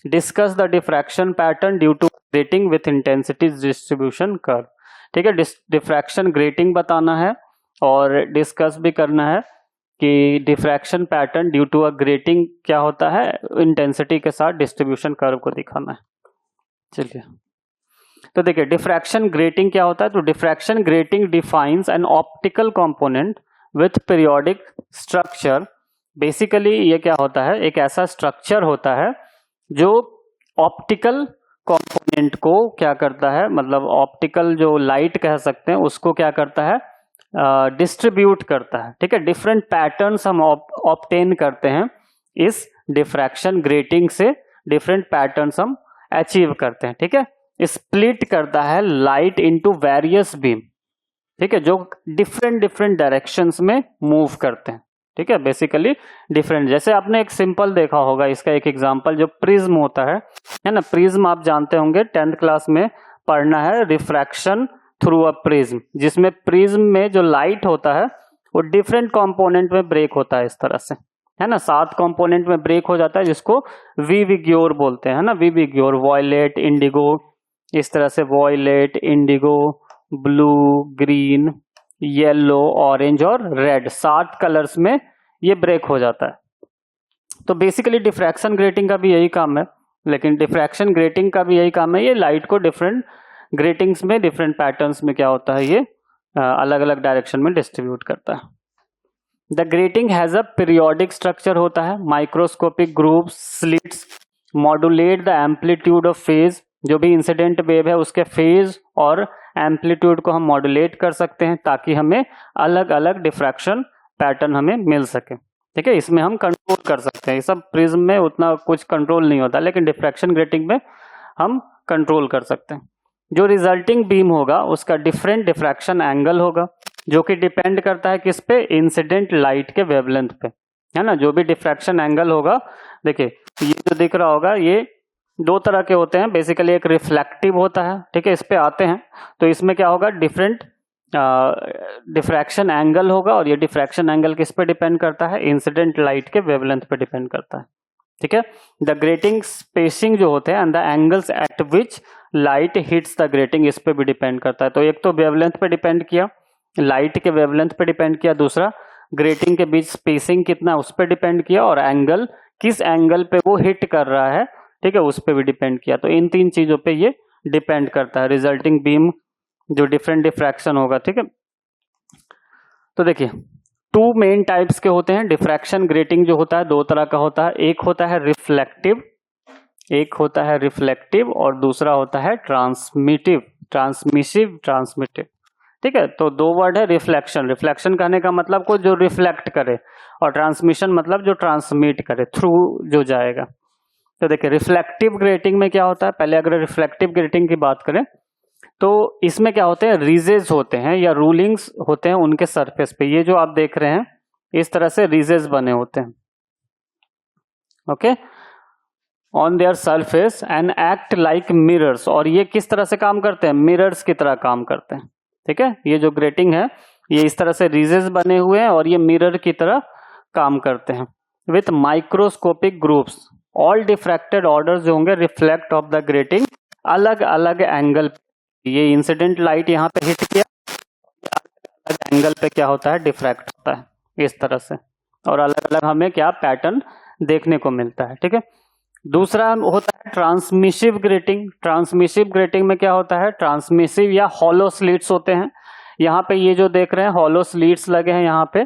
discuss the diffraction pattern due to grating with intensity distribution curve, ठीक है। डिफ्रैक्शन ग्रेटिंग बताना है और डिस्कस भी करना है कि diffraction pattern due to a grating क्या होता है, इंटेंसिटी के साथ डिस्ट्रीब्यूशन कर्व को दिखाना है। चलिए तो देखिए डिफ्रैक्शन ग्रेटिंग क्या होता है, तो diffraction grating defines an optical component with periodic structure. Basically ये क्या होता है, एक ऐसा स्ट्रक्चर होता है जो ऑप्टिकल कंपोनेंट को क्या करता है, मतलब ऑप्टिकल जो लाइट कह सकते हैं उसको क्या करता है, डिस्ट्रीब्यूट करता है, ठीक है। डिफरेंट पैटर्न्स हम ऑब्टेन करते हैं इस डिफ्रैक्शन ग्रेटिंग से, डिफरेंट पैटर्न्स हम अचीव करते हैं, ठीक है। स्प्लिट करता है लाइट इनटू वेरियस बीम, ठीक है, जो डिफरेंट डायरेक्शंस में मूव करते हैं, ठीक है। बेसिकली डिफरेंट, जैसे आपने एक सिंपल देखा होगा, इसका एक एग्जांपल जो प्रिज्म होता है ना, प्रिज्म आप जानते होंगे 10th क्लास में पढ़ना है, रिफ्रैक्शन थ्रू अ प्रिज्म, जिसमें प्रिज्म में जो लाइट होता है वो डिफरेंट कंपोनेंट में ब्रेक होता है इस तरह से, है ना, 7 कंपोनेंट में ब्रेक हो जाता है जिसको विविग्योर बोलते हैं, है ना, विविग्योर, वॉयलेट, इंडिगो, इस तरह से violet, indigo, blue, green, yellow, orange और रेड, 7 कलर्स में ये ब्रेक हो जाता है। तो बेसिकली डिफ्रैक्शन ग्रेटिंग का भी यही काम है, लेकिन डिफ्रैक्शन ग्रेटिंग का भी यही काम है, ये लाइट को डिफरेंट ग्रेटिंग्स में, डिफरेंट पैटर्न्स में क्या होता है, ये अलग अलग डायरेक्शन में डिस्ट्रीब्यूट करता है। The grating has a periodic structure होता है, microscopic grooves, slits modulate the amplitude of phase, जो भी इंसिडेंट वेव है उसके फेज और एम्पलीट्यूड को हम मॉड्यूलेट कर सकते हैं ताकि हमें अलग अलग डिफ्रैक्शन पैटर्न हमें मिल सके, ठीक है, इसमें हम कंट्रोल कर सकते हैं। ये सब प्रिज्म में उतना कुछ कंट्रोल नहीं होता, लेकिन डिफ्रैक्शन ग्रेटिंग में हम कंट्रोल कर सकते हैं। जो रिजल्टिंग बीम होगा उसका डिफरेंट डिफ्रैक्शन एंगल होगा, जो कि डिपेंड करता है किस पे, इंसिडेंट लाइट के वेवलेंथ पे, है ना। जो भी डिफ्रैक्शन एंगल होगा, देखिए ये जो दिख रहा होगा, ये दो तरह के होते हैं बेसिकली। एक रिफ्लेक्टिव होता है, ठीक है, इस पे आते हैं तो इसमें क्या होगा, डिफरेंट डिफ्रैक्शन एंगल होगा, और ये डिफ्रैक्शन एंगल किस पे डिपेंड करता है, इंसिडेंट लाइट के वेवलेंथ पे डिपेंड करता है, ठीक है। द ग्रेटिंग स्पेसिंग जो होते हैं and the angles eight which light hits the grating, इस पे भी डिपेंड करता है। तो एक तो वेवलेंथ पे डिपेंड किया, लाइट के वेवलेंथ पे डिपेंड किया, दूसरा ग्रेटिंग के बीच स्पेसिंग कितना उस पे डिपेंड किया, और एंगल किस एंगल पे वो हिट कर रहा है, ठीक है, उस पे भी डिपेंड किया। तो इन तीन चीजों पे ये डिपेंड करता है रिजल्टिंग बीम जो डिफरेंट डिफ्रैक्शन होगा, ठीक है। तो देखिए टू मेन टाइप्स के होते हैं डिफ्रैक्शन ग्रेटिंग, जो होता है दो तरह का होता है। एक होता है रिफ्लेक्टिव, एक होता है रिफ्लेक्टिव, और दूसरा होता है ट्रांसमिटिव, ट्रांसमिटिव, ठीक है। तो दो वर्ड है, रिफ्लेक्शन, रिफ्लेक्शन कहने का मतलब को जो रिफ्लेक्ट करे, और ट्रांसमिशन मतलब जो ट्रांसमिट करे, थ्रू जो जाएगा। तो देखिए रिफ्लेक्टिव ग्रेटिंग में क्या होता है, पहले अगर रिफ्लेक्टिव ग्रेटिंग की बात करें तो इसमें क्या होते हैं, रीजेस होते हैं या रूलिंग्स होते हैं उनके सरफेस पे। ये जो आप देख रहे हैं इस तरह से रीजेस बने होते हैं, okay, on their surface and act like mirrors. और ये किस तरह से काम करते हैं, मिरर्स की तरह काम करते हैं, ठीक है। ये जो ग्रेटिंग है ये इस तरह से रीजेस बने हुए हैं और ये मिरर की तरह काम करते हैं। With microscopic groups, all diffracted orders जो होंगे रिफ्लेक्ट ऑफ द ग्रेटिंग, अलग अलग एंगल। ये इंसिडेंट लाइट यहाँ पे हिट किया, अलग अलग एंगल पे क्या होता है, डिफ्रैक्ट होता है इस तरह से, और अलग अलग हमें क्या पैटर्न देखने को मिलता है, ठीक है। दूसरा होता है ट्रांसमिसिव ग्रेटिंग। ट्रांसमिसिव ग्रेटिंग में क्या होता है, ट्रांसमिसिव या हॉलो स्लिट्स होते हैं। यहाँ पे ये जो देख रहे हैं हॉलो स्लिट्स लगे हैं यहाँ पे,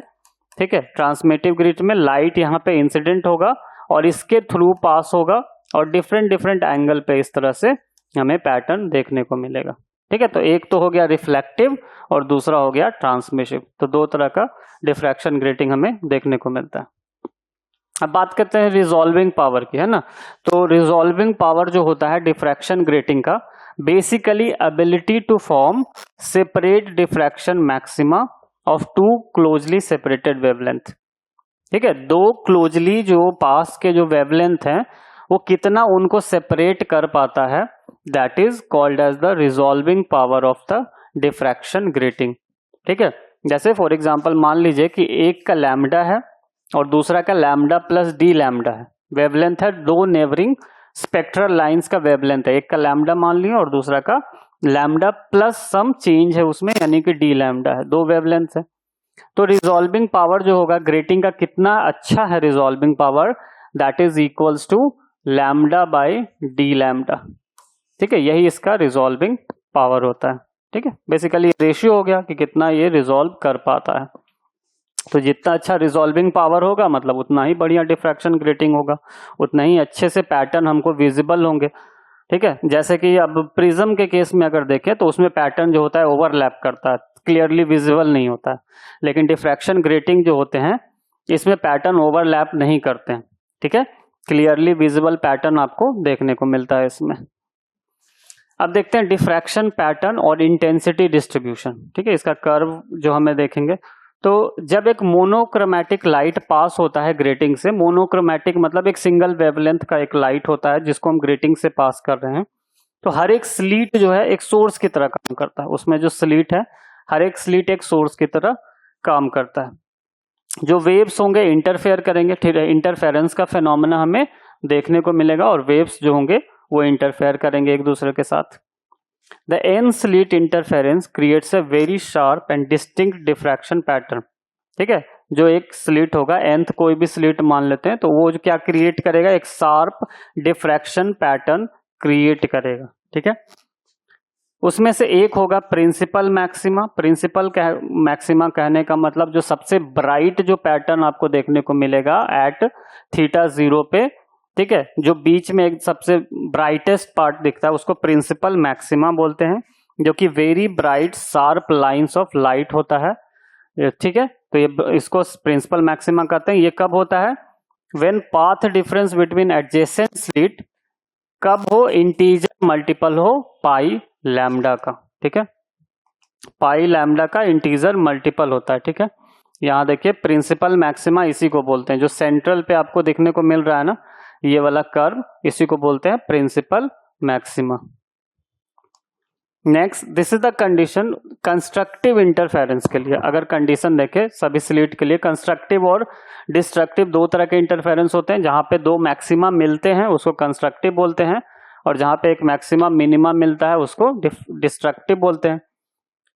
ठीक है। ट्रांसमिटिव ग्रेटिंग में लाइट यहाँ पे इंसिडेंट होगा और इसके थ्रू पास होगा, और डिफरेंट डिफरेंट एंगल पे इस तरह से हमें पैटर्न देखने को मिलेगा, ठीक है। तो एक तो हो गया रिफ्लेक्टिव और दूसरा हो गया ट्रांसमिसिव। तो दो तरह का डिफ्रैक्शन ग्रेटिंग हमें देखने को मिलता है। अब बात करते हैं रिजॉल्विंग पावर की, है ना। तो रिजॉल्विंग पावर जो होता है डिफ्रैक्शन ग्रेटिंग का, basically ability to form separate diffraction maxima of two closely separated wavelength, ठीक है। दो क्लोजली जो पास के जो वेवलेंथ हैं वो कितना उनको सेपरेट कर पाता है, that is called as the resolving power of the diffraction grating, ठीक है। जैसे फॉर एग्जांपल मान लीजिए कि एक का लैम्डा है और दूसरा का लैम्डा प्लस डी लैम्डा है, वेवलेंथ है दो नेबरिंग स्पेक्ट्रल लाइंस का वेवलेंथ है, एक का लैम्डा मान लिया और दूसरा का लैम्डा प्लस सम चेंज है उसमें, यानी कि डी लैम्डा है, दो वेवलेंथ है। तो रिजॉल्विंग पावर जो होगा ग्रेटिंग का कितना अच्छा है resolving power, that is equals to lambda by D lambda, ठीक है। यही इसका रिजॉल्विंग पावर होता है, ठीक है। बेसिकली रेशियो हो गया कि कितना ये रिजॉल्व कर पाता है। तो जितना अच्छा रिजॉल्विंग पावर होगा मतलब उतना ही बढ़िया डिफ्रैक्शन ग्रेटिंग होगा, उतना ही अच्छे से पैटर्न हमको विजिबल होंगे, ठीक है। जैसे कि अब प्रिज्म के केस में अगर देखें तो उसमें पैटर्न जो होता है ओवरलैप करता है, क्लियरली विजिबल नहीं होता है। लेकिन डिफ्रैक्शन ग्रेटिंग जो होते हैं इसमें पैटर्न ओवरलैप नहीं करते हैं, ठीक है। क्लियरली विजिबल पैटर्न आपको देखने को मिलता है इसमें। अब देखते हैं डिफ्रैक्शन पैटर्न और इंटेंसिटी डिस्ट्रीब्यूशन, ठीक है। इसका कर्व जो हमें देखेंगे, तो जब एक मोनोक्रोमैटिक लाइट पास होता है ग्रेटिंग से, मोनोक्रोमैटिक मतलब एक सिंगल वेवलेंथ का एक लाइट होता है जिसको हम ग्रेटिंग से पास कर रहे हैं, तो हर एक स्लीट जो है एक सोर्स की तरह काम करता है। उसमें जो स्लीट है हर एक स्लीट एक सोर्स की तरह काम करता है। जो वेव्स होंगे इंटरफेयर करेंगे, ठीक है, इंटरफेरेंस का फिनोमेना हमें देखने को मिलेगा, और वेव्स जो होंगे वो इंटरफेयर करेंगे एक दूसरे के साथ। The n slit interference creates a very sharp and distinct diffraction pattern, ठीक है। जो एक स्लिट होगा, nth कोई भी स्लिट मान लेते हैं, तो वो जो क्या क्रिएट करेगा, एक शार्प डिफ्रैक्शन पैटर्न क्रिएट करेगा, ठीक है। उसमें से एक होगा प्रिंसिपल मैक्सिमा। प्रिंसिपल मैक्सिमा कहने का मतलब जो सबसे ब्राइट जो पैटर्न आपको देखने को मिलेगा एट थीटा 0 पे, ठीक है, जो बीच में एक सबसे ब्राइटेस्ट पार्ट दिखता है उसको प्रिंसिपल मैक्सिमा बोलते हैं, जो कि very bright sharp lines of light होता है, ठीक है, तो ये इसको प्रिंसिपल मैक्सिमा कहते हैं। ये कब होता है? When path difference between adjacent slit कब हो? इंटीजर मल्टीपल हो पाई लैम्डा का। ठीक है, पाई लैम्डा का इंटीजर मल्टीपल होता है। ठीक है, यहाँ देखिए प्रिंसिपल मैक्सिमा इसी को बोलते हैं, जो सेंट्रल पे आपको देखने को मिल रहा है ना ये वाला कर्व, इसी को बोलते हैं principal maxima. Next, this is the condition constructive interference के लिए। अगर कंडीशन देखें सभी स्लिट के लिए, कंस्ट्रक्टिव और डिस्ट्रक्टिव दो तरह के इंटरफेरेंस होते हैं। जहां पे दो मैक्सिमा मिलते हैं उसको कंस्ट्रक्टिव बोलते हैं, और जहां पे एक मैक्सिमा मिनिमा मिलता है उसको डिस्ट्रक्टिव बोलते हैं।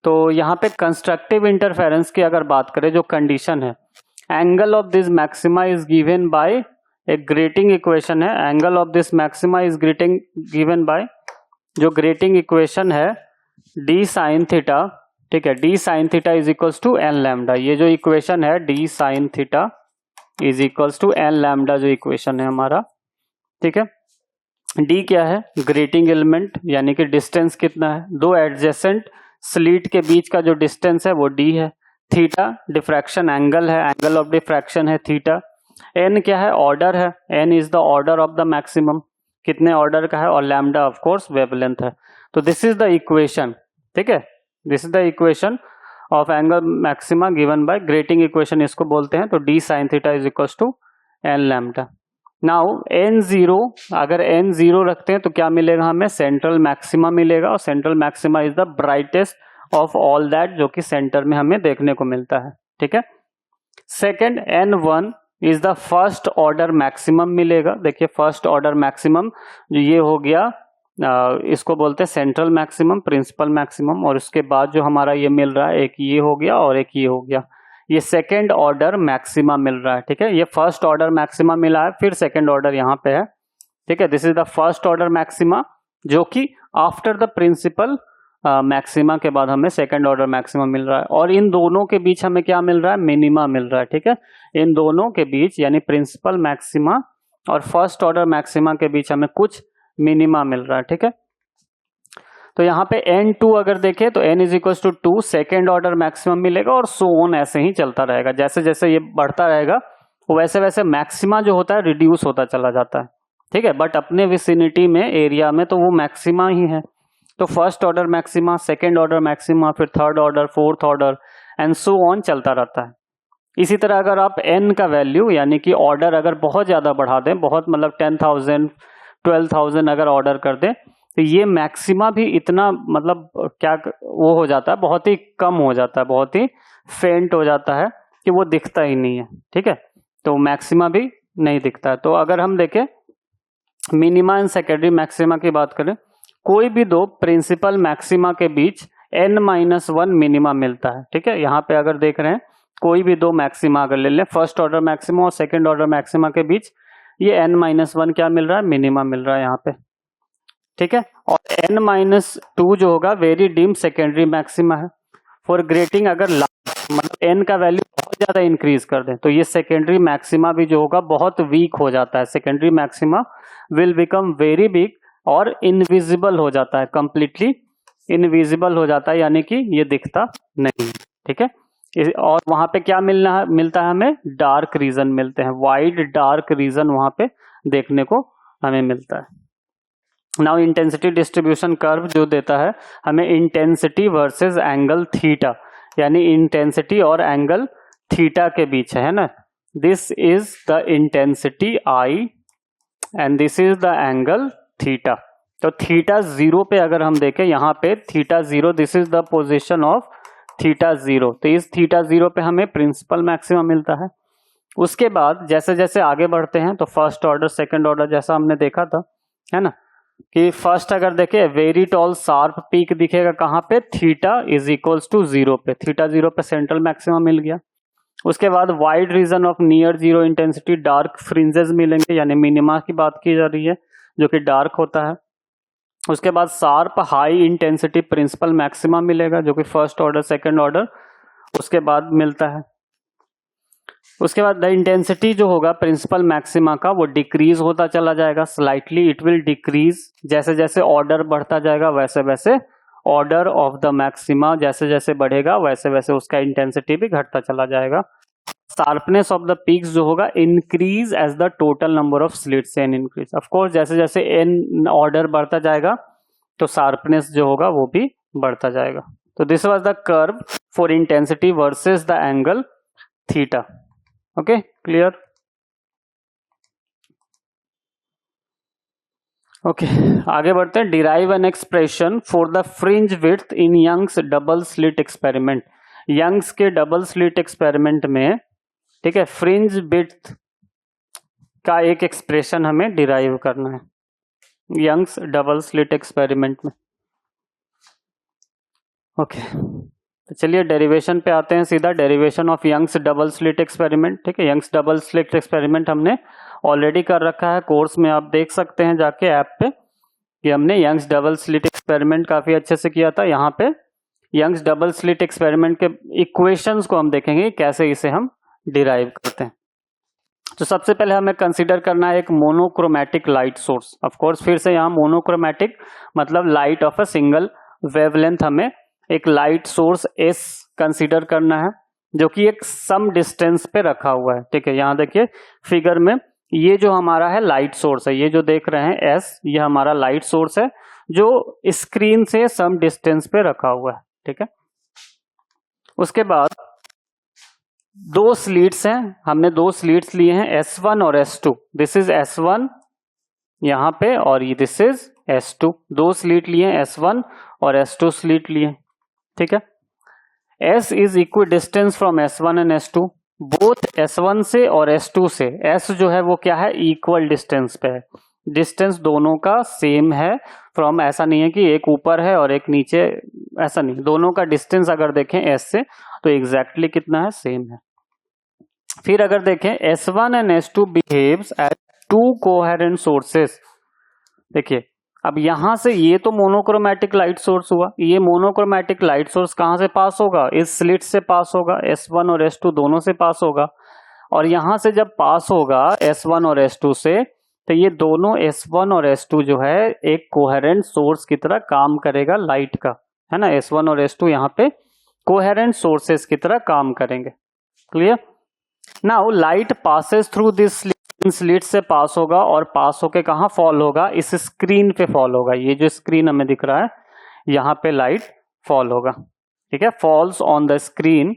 तो यहाँ पे कंस्ट्रक्टिव इंटरफेरेंस की अगर बात करें, जो कंडीशन है, angle of this maxima is given by एक ग्रेटिंग इक्वेशन है। Angle of this maxima is given by, जो ग्रेटिंग इक्वेशन है, डी साइन थीटा। ठीक है, D sine theta is equals to N lambda. ये जो इक्वेशन है D sine theta is equals to N lambda, जो equation है हमारा। ठीक है, डी क्या है? ग्रेटिंग एलिमेंट, यानी कि डिस्टेंस कितना है, दो एडजेसेंट स्लिट के बीच का जो डिस्टेंस है वो डी है। थीटा डिफ्रैक्शन एंगल है, एंगल ऑफ डिफ्रैक्शन है थीटा। एन क्या है? ऑर्डर है, N is the order of the maximum, कितने ऑर्डर का है, और लैम्डा ऑफ कोर्स वेवलेंथ है। तो दिस इज द इक्वेशन। ठीक है, this is the equation of angle maxima given by grating equation, इसको बोलते हैं। तो D sine theta is equals to N lambda. Now N zero, अगर एन जीरो रखते हैं तो क्या मिलेगा हमें? सेंट्रल मैक्सिमा मिलेगा, और central maxima is the brightest of all that, जो कि सेंटर में हमें देखने को मिलता है। ठीक है, second N one is the first order maximum मिलेगा। देखिए फर्स्ट ऑर्डर मैक्सिमम जो ये हो गया, इसको बोलते हैं सेंट्रल मैक्सिमम, प्रिंसिपल मैक्सिमम। और उसके बाद जो हमारा ये मिल रहा है, एक ये हो गया और एक ये हो गया, ये सेकेंड ऑर्डर मैक्सिमा मिल रहा है। ठीक है, ये फर्स्ट ऑर्डर मैक्सिमा मिला है, फिर सेकेंड ऑर्डर यहाँ पे है। ठीक है, this is the first order maxima, जो कि आफ्टर द प्रिंसिपल मैक्सिमा के बाद हमें सेकंड ऑर्डर मैक्सिमा मिल रहा है। और इन दोनों के बीच हमें क्या मिल रहा है? मिनिमा मिल रहा है। ठीक है, इन दोनों के बीच यानी प्रिंसिपल मैक्सिमा और फर्स्ट ऑर्डर मैक्सिमा के बीच हमें कुछ मिनिमा मिल रहा है। ठीक है, तो यहाँ पे n2 अगर देखें तो n is equal to 2 second order maximum मिलेगा, और सो ऑन ऐसे ही चलता रहेगा। जैसे जैसे ये बढ़ता रहेगा वैसे वैसे मैक्सिमा जो होता है रिड्यूस होता चला जाता है। ठीक है, बट अपने विसिनिटी में, एरिया में, तो वो मैक्सिमा ही है। तो first order maxima, second order maxima, फिर third order, fourth order, and so on चलता रहता है। इसी तरह अगर आप n का वैल्यू यानी कि ऑर्डर अगर बहुत ज्यादा बढ़ा दें, बहुत मतलब 10,000 12,000 अगर ऑर्डर कर दें, तो ये मैक्सिमा भी इतना मतलब क्या वो हो जाता है, बहुत ही कम हो जाता है, बहुत ही फेंट हो जाता है कि वो दिखता ही नहीं है। ठीक है, तो मैक्सिमा भी नहीं दिखता है। तो अगर हम देखें मिनिमा एंड सेकेंडरी मैक्सिमा की बात करें, कोई भी दो प्रिंसिपल मैक्सिमा के बीच n-1 मिनिमा मिलता है। ठीक है, यहाँ पे अगर देख रहे हैं कोई भी दो मैक्सिमा अगर ले लें, फर्स्ट ऑर्डर मैक्सिमा और सेकंड ऑर्डर मैक्सिमा के बीच ये n-1 क्या मिल रहा है? मिनिमा मिल रहा है यहाँ पे। ठीक है, और n-2 जो होगा वेरी डिम सेकेंडरी मैक्सिमा है। फॉर ग्रेटिंग अगर मतलब n का वैल्यू बहुत ज्यादा इंक्रीज कर दें तो ये सेकेंडरी मैक्सिमा भी जो होगा बहुत वीक हो जाता है। Secondary maxima will become very big और इनविजिबल हो जाता है, कंप्लीटली इनविजिबल हो जाता है, यानी कि ये दिखता नहीं। ठीक है, और वहां पे क्या मिलता है हमें? डार्क रीजन मिलते हैं, वाइड डार्क रीजन वहां पे देखने को हमें मिलता है। नाउ इंटेंसिटी डिस्ट्रीब्यूशन कर्व जो देता है हमें इंटेंसिटी वर्सेस एंगल थीटा, यानी इंटेंसिटी और एंगल थीटा के बीच है ना। This is the intensity I and this is the angle theta. तो थीटा जीरो पे अगर हम देखें, यहाँ पे theta zero, this is the position of theta zero. तो इस थीटा जीरो पे हमें प्रिंसिपल मैक्सिमा मिलता है। उसके बाद जैसे जैसे आगे बढ़ते हैं तो फर्स्ट ऑर्डर, सेकंड ऑर्डर, जैसा हमने देखा था है ना, कि फर्स्ट अगर देखें वेरी टॉल शार्प पीक दिखेगा कहाँ पे? Theta is equals to zero पे। थीटा जीरो पे सेंट्रल मैक्सिमा मिल गया। उसके बाद wide region of near zero intensity dark fringes मिलेंगे, यानी मिनिमा की बात की जा रही है जो कि डार्क होता है। उसके बाद sharp high intensity principal maxima मिलेगा जो कि फर्स्ट ऑर्डर, सेकंड ऑर्डर उसके बाद मिलता है। उसके बाद द इंटेंसिटी जो होगा प्रिंसिपल मैक्सिमा का वो डिक्रीज होता चला जाएगा, स्लाइटली इट विल डिक्रीज। जैसे जैसे ऑर्डर बढ़ता जाएगा वैसे वैसे ऑर्डर ऑफ द मैक्सिमा, जैसे जैसे बढ़ेगा वैसे वैसे उसका इंटेंसिटी भी घटता चला जाएगा। शार्पनेस ऑफ द पीक्स जो होगा increase as the total number of slits N increase. Of course जैसे जैसे एन ऑर्डर बढ़ता जाएगा तो शार्पनेस जो होगा वो भी बढ़ता जाएगा। तो this was the curve for intensity versus the angle theta. Okay, clear? Okay, आगे बढ़ते हैं। Derive an expression for the fringe width in Young's double slit experiment. Young's के डबल स्लिट एक्सपेरिमेंट में, ठीक है, फ्रिंज विड्थ का एक expression हमें डिराइव करना है यंग्स डबल स्लिट एक्सपेरिमेंट में। ओके, तो चलिए डेरिवेशन पे आते हैं सीधा। Derivation of Young's double slit experiment. ठीक है, यंग्स डबल स्लिट एक्सपेरिमेंट हमने ऑलरेडी कर रखा है कोर्स में, आप देख सकते हैं जाके ऐप पे कि हमने यंग्स डबल स्लिट एक्सपेरिमेंट काफी अच्छे से किया था। यहाँ पे यंग्स डबल स्लिट एक्सपेरिमेंट के इक्वेशंस को हम देखेंगे कैसे इसे हम डिराइव करते हैं। तो सबसे पहले हमें कंसीडर करना है एक monochromatic light source. Of course फिर से यहाँ मोनोक्रोमैटिक मतलब light of a single wavelength, हमें एक लाइट सोर्स एस कंसीडर करना है जो कि एक सम डिस्टेंस पे रखा हुआ है। ठीक है, यहाँ देखिए फिगर में ये जो हमारा है लाइट सोर्स है, ये जो देख रहे हैं एस, ये हमारा लाइट सोर्स है जो स्क्रीन से सम डिस्टेंस पे रखा हुआ है। ठीक है, उसके बाद दो स्लीट्स हैं, हमने दो स्लीट्स लिए हैं S1 और S2। दिस इज S1 यहाँ पे और ये दिस इज S2। दो स्लीट लिए S1 और S2 स्लीट लिए। ठीक है, S is equi distance from S1 and S2। Both S1 से और S2 से S जो है वो क्या है, इक्वल डिस्टेंस पे है। डिस्टेंस दोनों का सेम है फ्रॉम, ऐसा नहीं है कि एक ऊपर है और एक नीचे, ऐसा नहीं, दोनों का डिस्टेंस अगर देखें S से तो एग्जैक्टली कितना है, सेम है। फिर अगर देखें S1 and S2 behaves as two coherent sources. देखिए अब यहां से ये तो मोनोक्रोमैटिक लाइट सोर्स हुआ, ये मोनोक्रोमैटिक लाइट सोर्स कहां से पास होगा, इस स्लिट से पास होगा, S1 और S2 दोनों से पास होगा। और यहां से जब पास होगा S1 और S2 से, तो ये दोनों S1 और S2 जो है एक कोहेरेंट सोर्स की तरह काम करेगा लाइट का, है ना। S1 और S2 यहाँ पे कोहेरेंट सोर्सेस की तरह काम करेंगे। Clear? Now light passes through this slit से पास होगा और पास होके कहाँ फॉल होगा, इस स्क्रीन पे फॉल होगा। ये जो स्क्रीन हमें दिख रहा है यहाँ पे लाइट फॉल होगा। ठीक है, falls on the screen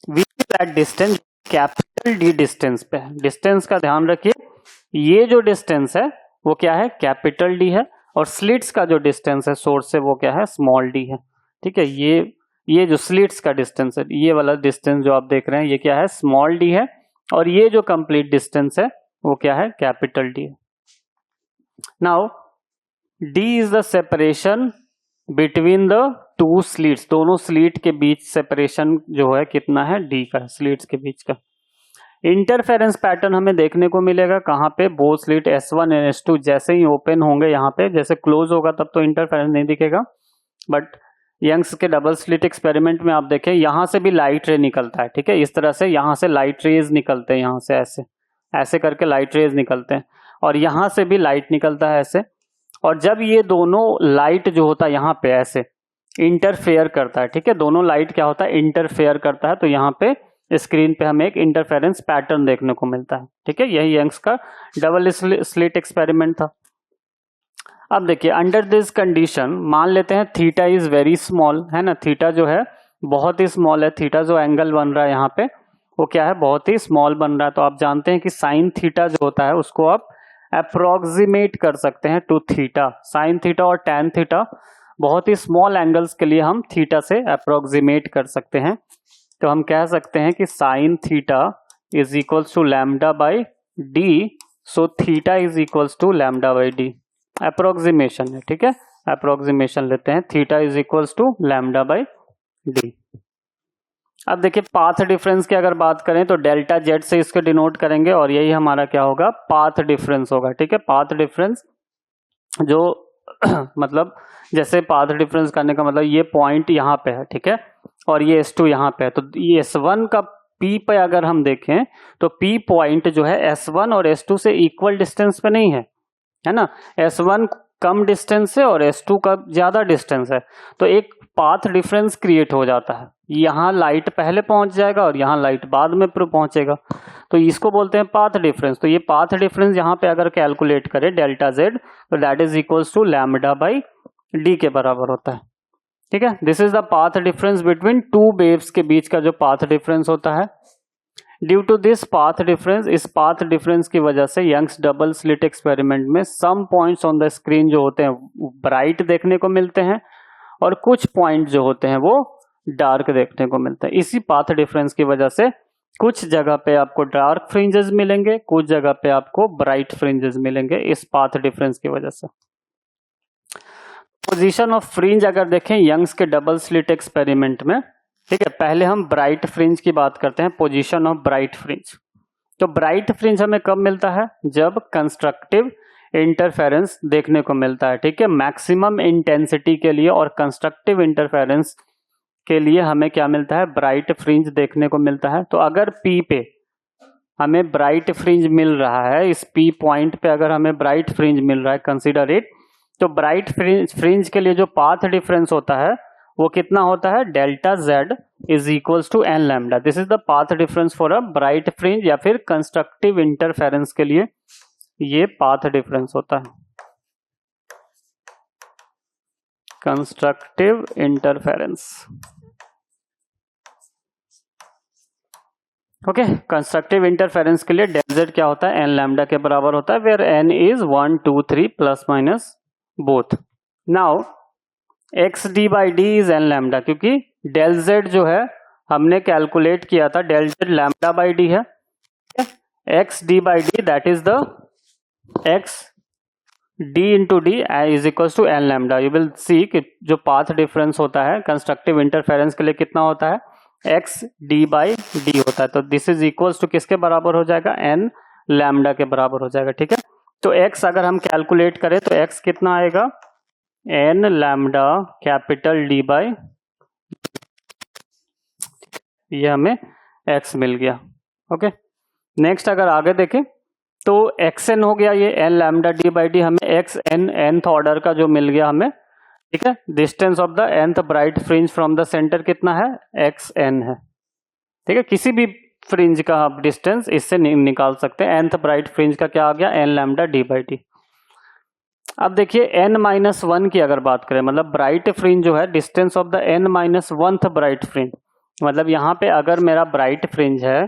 which is at distance capital D distance पे। डिस्टेंस का ध्यान रखिए, ये जो डिस्टेंस है वो क्या है, कैपिटल डी है, और स्लिट्स का जो डिस्टेंस है सोर्स से वो क्या है, स्मॉल डी है। ठीक है, ये जो स्लिट्स का डिस्टेंस है, ये वाला डिस्टेंस जो आप देख रहे हैं ये क्या है, स्मॉल डी है, और ये जो कंप्लीट डिस्टेंस है वो क्या है, कैपिटल डी है। Now D is the separation between the two slits. दोनों स्लिट के बीच सेपरेशन जो है कितना है, डी का, स्लिट्स के बीच का। इंटरफेरेंस पैटर्न हमें देखने को मिलेगा कहाँ पे, both slit S1 and S2 जैसे ही ओपन होंगे, यहाँ पे जैसे क्लोज होगा तब तो इंटरफेरेंस नहीं दिखेगा, बट यंग्स के डबल स्लिट एक्सपेरिमेंट में आप देखें यहाँ से भी लाइट रे निकलता है। ठीक है, इस तरह से यहाँ से लाइट रेज निकलते हैं, यहाँ से ऐसे ऐसे करके लाइट रेज निकलते हैं, और यहाँ से भी लाइट निकलता है ऐसे। और जब ये दोनों लाइट जो होता है यहाँ पे ऐसे इंटरफेयर करता है, ठीक है, दोनों लाइट क्या होता है, इंटरफेयर करता है, तो यहाँ पे स्क्रीन पे हमें एक इंटरफेरेंस पैटर्न देखने को मिलता है। ठीक है, यही यंग्स का डबल स्लिट एक्सपेरिमेंट था। अब देखिए अंडर दिस कंडीशन मान लेते हैं थीटा इज वेरी स्मॉल, है ना, थीटा जो है बहुत ही स्मॉल है। थीटा जो एंगल बन रहा है यहाँ पे वो क्या है, बहुत ही स्मॉल बन रहा है। तो आप जानते हैं कि साइन थीटा जो होता है उसको आप अप्रोक्सीमेट कर सकते हैं टू थीटा। साइन थीटा और टैन थीटा बहुत ही स्मॉल एंगल्स के लिए हम थीटा से अप्रोक्सीमेट कर सकते हैं। तो हम कह सकते हैं कि sine theta is equals to lambda by D, so theta is equals to lambda by D. Approximation है, ठीक है, अप्रोक्सीमेशन लेते हैं, theta is equals to lambda by D. अब देखिए पाथ डिफरेंस की अगर बात करें तो डेल्टा जेड से इसको डिनोट करेंगे, और यही हमारा क्या होगा, पाथ डिफरेंस होगा। ठीक है, पाथ डिफरेंस जो मतलब जैसे पाथ डिफरेंस करने का मतलब ये पॉइंट यहाँ पे है, ठीक है, और ये S2 यहाँ पे है, तो ये S1 का P पे अगर हम देखें तो P पॉइंट जो है S1 और S2 से इक्वल डिस्टेंस पे नहीं है, है ना। S1 कम डिस्टेंस है और S2 का ज्यादा डिस्टेंस है, तो एक पाथ डिफरेंस क्रिएट हो जाता है। यहाँ लाइट पहले पहुंच जाएगा और यहाँ लाइट बाद में पहुंचेगा, तो इसको बोलते हैं पाथ डिफरेंस। तो ये पाथ डिफरेंस यहाँ पे अगर कैलकुलेट करें डेल्टा जेड, तो that is equals to lambda by D के बराबर होता है। ठीक है, this is the path difference between two waves के बीच का जो पाथ डिफरेंस होता है। Due to this path difference, इस पाथ डिफरेंस की वजह से यंग्स डबल स्लिट एक्सपेरिमेंट में some points on the screen जो होते हैं ब्राइट देखने को मिलते हैं और कुछ पॉइंट जो होते हैं वो डार्क देखने को मिलते हैं। इसी पाथ डिफरेंस की वजह से कुछ जगह पे आपको डार्क फ्रिंजेस मिलेंगे, कुछ जगह पे आपको ब्राइट फ्रिंजेस मिलेंगे, इस पाथ डिफरेंस की वजह से। पोजीशन ऑफ फ्रिंज अगर देखें यंग्स के डबल स्लिट एक्सपेरिमेंट में, ठीक है, पहले हम ब्राइट फ्रिंज की बात करते हैं, पोजीशन ऑफ ब्राइट फ्रिंज। तो ब्राइट फ्रिंज हमें कब मिलता है? जब कंस्ट्रक्टिव इंटरफेरेंस देखने को मिलता है। ठीक है, मैक्सिमम इंटेंसिटी के लिए और कंस्ट्रक्टिव इंटरफेरेंस के लिए हमें क्या मिलता है? ब्राइट फ्रिंज देखने को मिलता है। तो अगर P पे हमें ब्राइट फ्रिंज मिल रहा है, इस P पॉइंट पे अगर हमें ब्राइट फ्रिंज मिल रहा है, कंसीडर इट, तो ब्राइट फ्रिंज के लिए जो पाथ डिफरेंस होता है वो कितना होता है? Delta Z is equals to N lambda. This is the path difference for a bright fringe या फिर कंस्ट्रक्टिव इंटरफेरेंस के लिए ये पाथ डिफरेंस होता है, constructive interference. Okay, constructive interference के लिए डेल जेड क्या होता है? एन लैम्डा के बराबर होता है, where N is 1 2 3 plus minus both. Now X D by D is N lambda, क्योंकि डेल जेड जो है हमने कैलकुलेट किया था, del Z lambda by D है। X D by D that is the X D into D is equal to N lambda. You will see कि जो path difference होता है कंस्ट्रक्टिव इंटरफेरेंस के लिए कितना होता है? एक्स डी बाई डी होता है। तो दिस इज इक्वल्स टू किसके बराबर हो जाएगा? एन लैम्डा के बराबर हो जाएगा। ठीक है, तो एक्स अगर हम कैलकुलेट करें तो एक्स कितना आएगा? N lambda capital D by, ये हमें एक्स मिल गया। ओके, नेक्स्ट अगर आगे देखें तो एक्स एन हो गया, ये N lambda D by D हमें एक्स एन nth ऑर्डर का जो मिल गया हमें। ठीक है, distance of the nth bright fringe from the centre कितना है? एक्स एन है। ठीक है, किसी भी फ्रिंज का आप डिस्टेंस इससे निकाल सकते हैं। nth ब्राइट फ्रिंज का क्या आ गया? N lambda D by D. अब देखिए n-1 की अगर बात करें, मतलब ब्राइट फ्रिंज जो है distance of the n-1th bright fringe, मतलब यहाँ पे अगर मेरा ब्राइट फ्रिंज है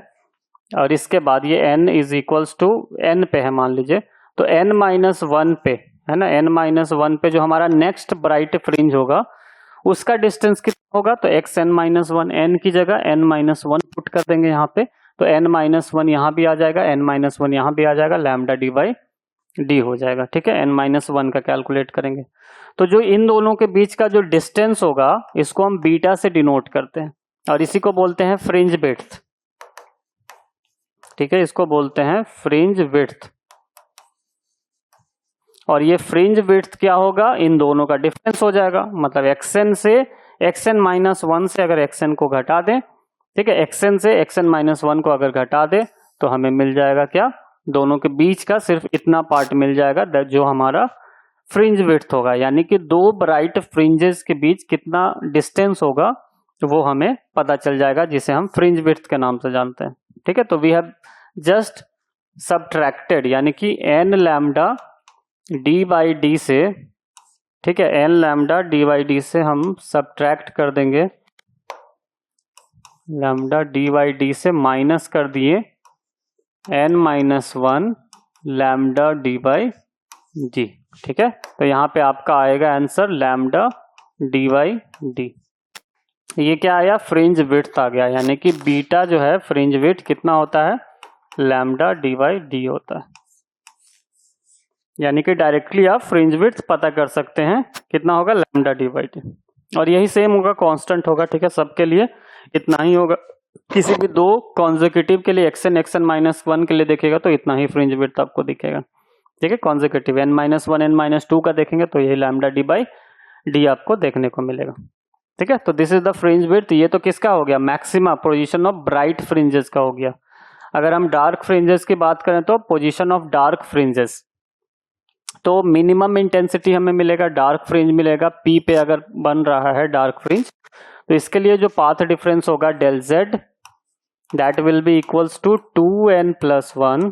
और इसके बाद ये n is equals to n पे है मान लीजिए, तो n-1 पे है ना, n-1 पे जो हमारा नेक्स्ट ब्राइट फ्रिंज होगा उसका डिस्टेंस कितना होगा? तो xn-1, n की जगह n-1 पुट कर देंगे यहाँ पे, तो n-1 यहाँ भी आ जाएगा, n-1 यहाँ भी आ जाएगा, लैम्डा डी बाई डी हो जाएगा। ठीक है, n-1 का कैलकुलेट करेंगे तो जो इन दोनों के बीच का जो डिस्टेंस होगा इसको हम बीटा से डिनोट करते हैं और इसी को बोलते हैं फ्रिंज विड्थ। ठीक है, इसको बोलते हैं फ्रिंज विड्थ। और ये फ्रिंज विड्थ क्या होगा? इन दोनों का डिफरेंस हो जाएगा, मतलब xn से xn-1 से अगर xn को घटा दें, ठीक है, xn से xn-1 को अगर घटा दें तो हमें मिल जाएगा क्या? दोनों के बीच का सिर्फ इतना पार्ट मिल जाएगा जो हमारा फ्रिंज विड्थ होगा, यानी कि दो ब्राइट फ्रिंजेस के बीच कितना डिस्टेंस होगा वो हमें पता चल जाएगा, जिसे हम फ्रिंज विड्थ के नाम से जानते हैं। ठीक है, तो वी हैव जस्ट सबट्रैक्टेड, यानी कि N lambda D by D से, ठीक है, N lambda D by D से हम सबट्रैक्ट कर देंगे, लैम्डा डी बाई डी से माइनस कर दिए n-1 lambda D by D. ठीक है, तो यहाँ पे आपका आएगा answer lambda D by D. ये क्या आया? फ्रिंज विड्थ आ गया, यानी कि बीटा जो है फ्रिंज विड्थ कितना होता है? लैम्डा डी बाई डी होता है। यानी कि डायरेक्टली आप फ्रिंज विड्थ पता कर सकते हैं, कितना होगा? Lambda D by D. और यही सेम होगा, कांस्टेंट होगा। ठीक है, सबके लिए इतना ही होगा। किसी भी दो कॉन्जिक्यूटिव के लिए xn-1 के लिए देखेगा तो इतना ही फ्रिंज विड्थ आपको दिखेगा। ठीक है, कॉन्जिक्यूटिव n-1 n-2 का देखेंगे तो यही लैम्डा डी बाई डी आपको देखने को मिलेगा। ठीक है, तो this is the fringe width. ये तो किसका हो गया? Maxima position of bright fringes का हो गया। अगर हम डार्क फ्रिंजेस की बात करें तो पोजीशन ऑफ डार्क फ्रिंजेस, तो मिनिमम इंटेंसिटी हमें मिलेगा, डार्क फ्रिंज मिलेगा P पे अगर बन रहा है डार्क फ्रिंज। तो इसके लिए जो पाथ डिफरेंस होगा del Z that will be equals to 2n+1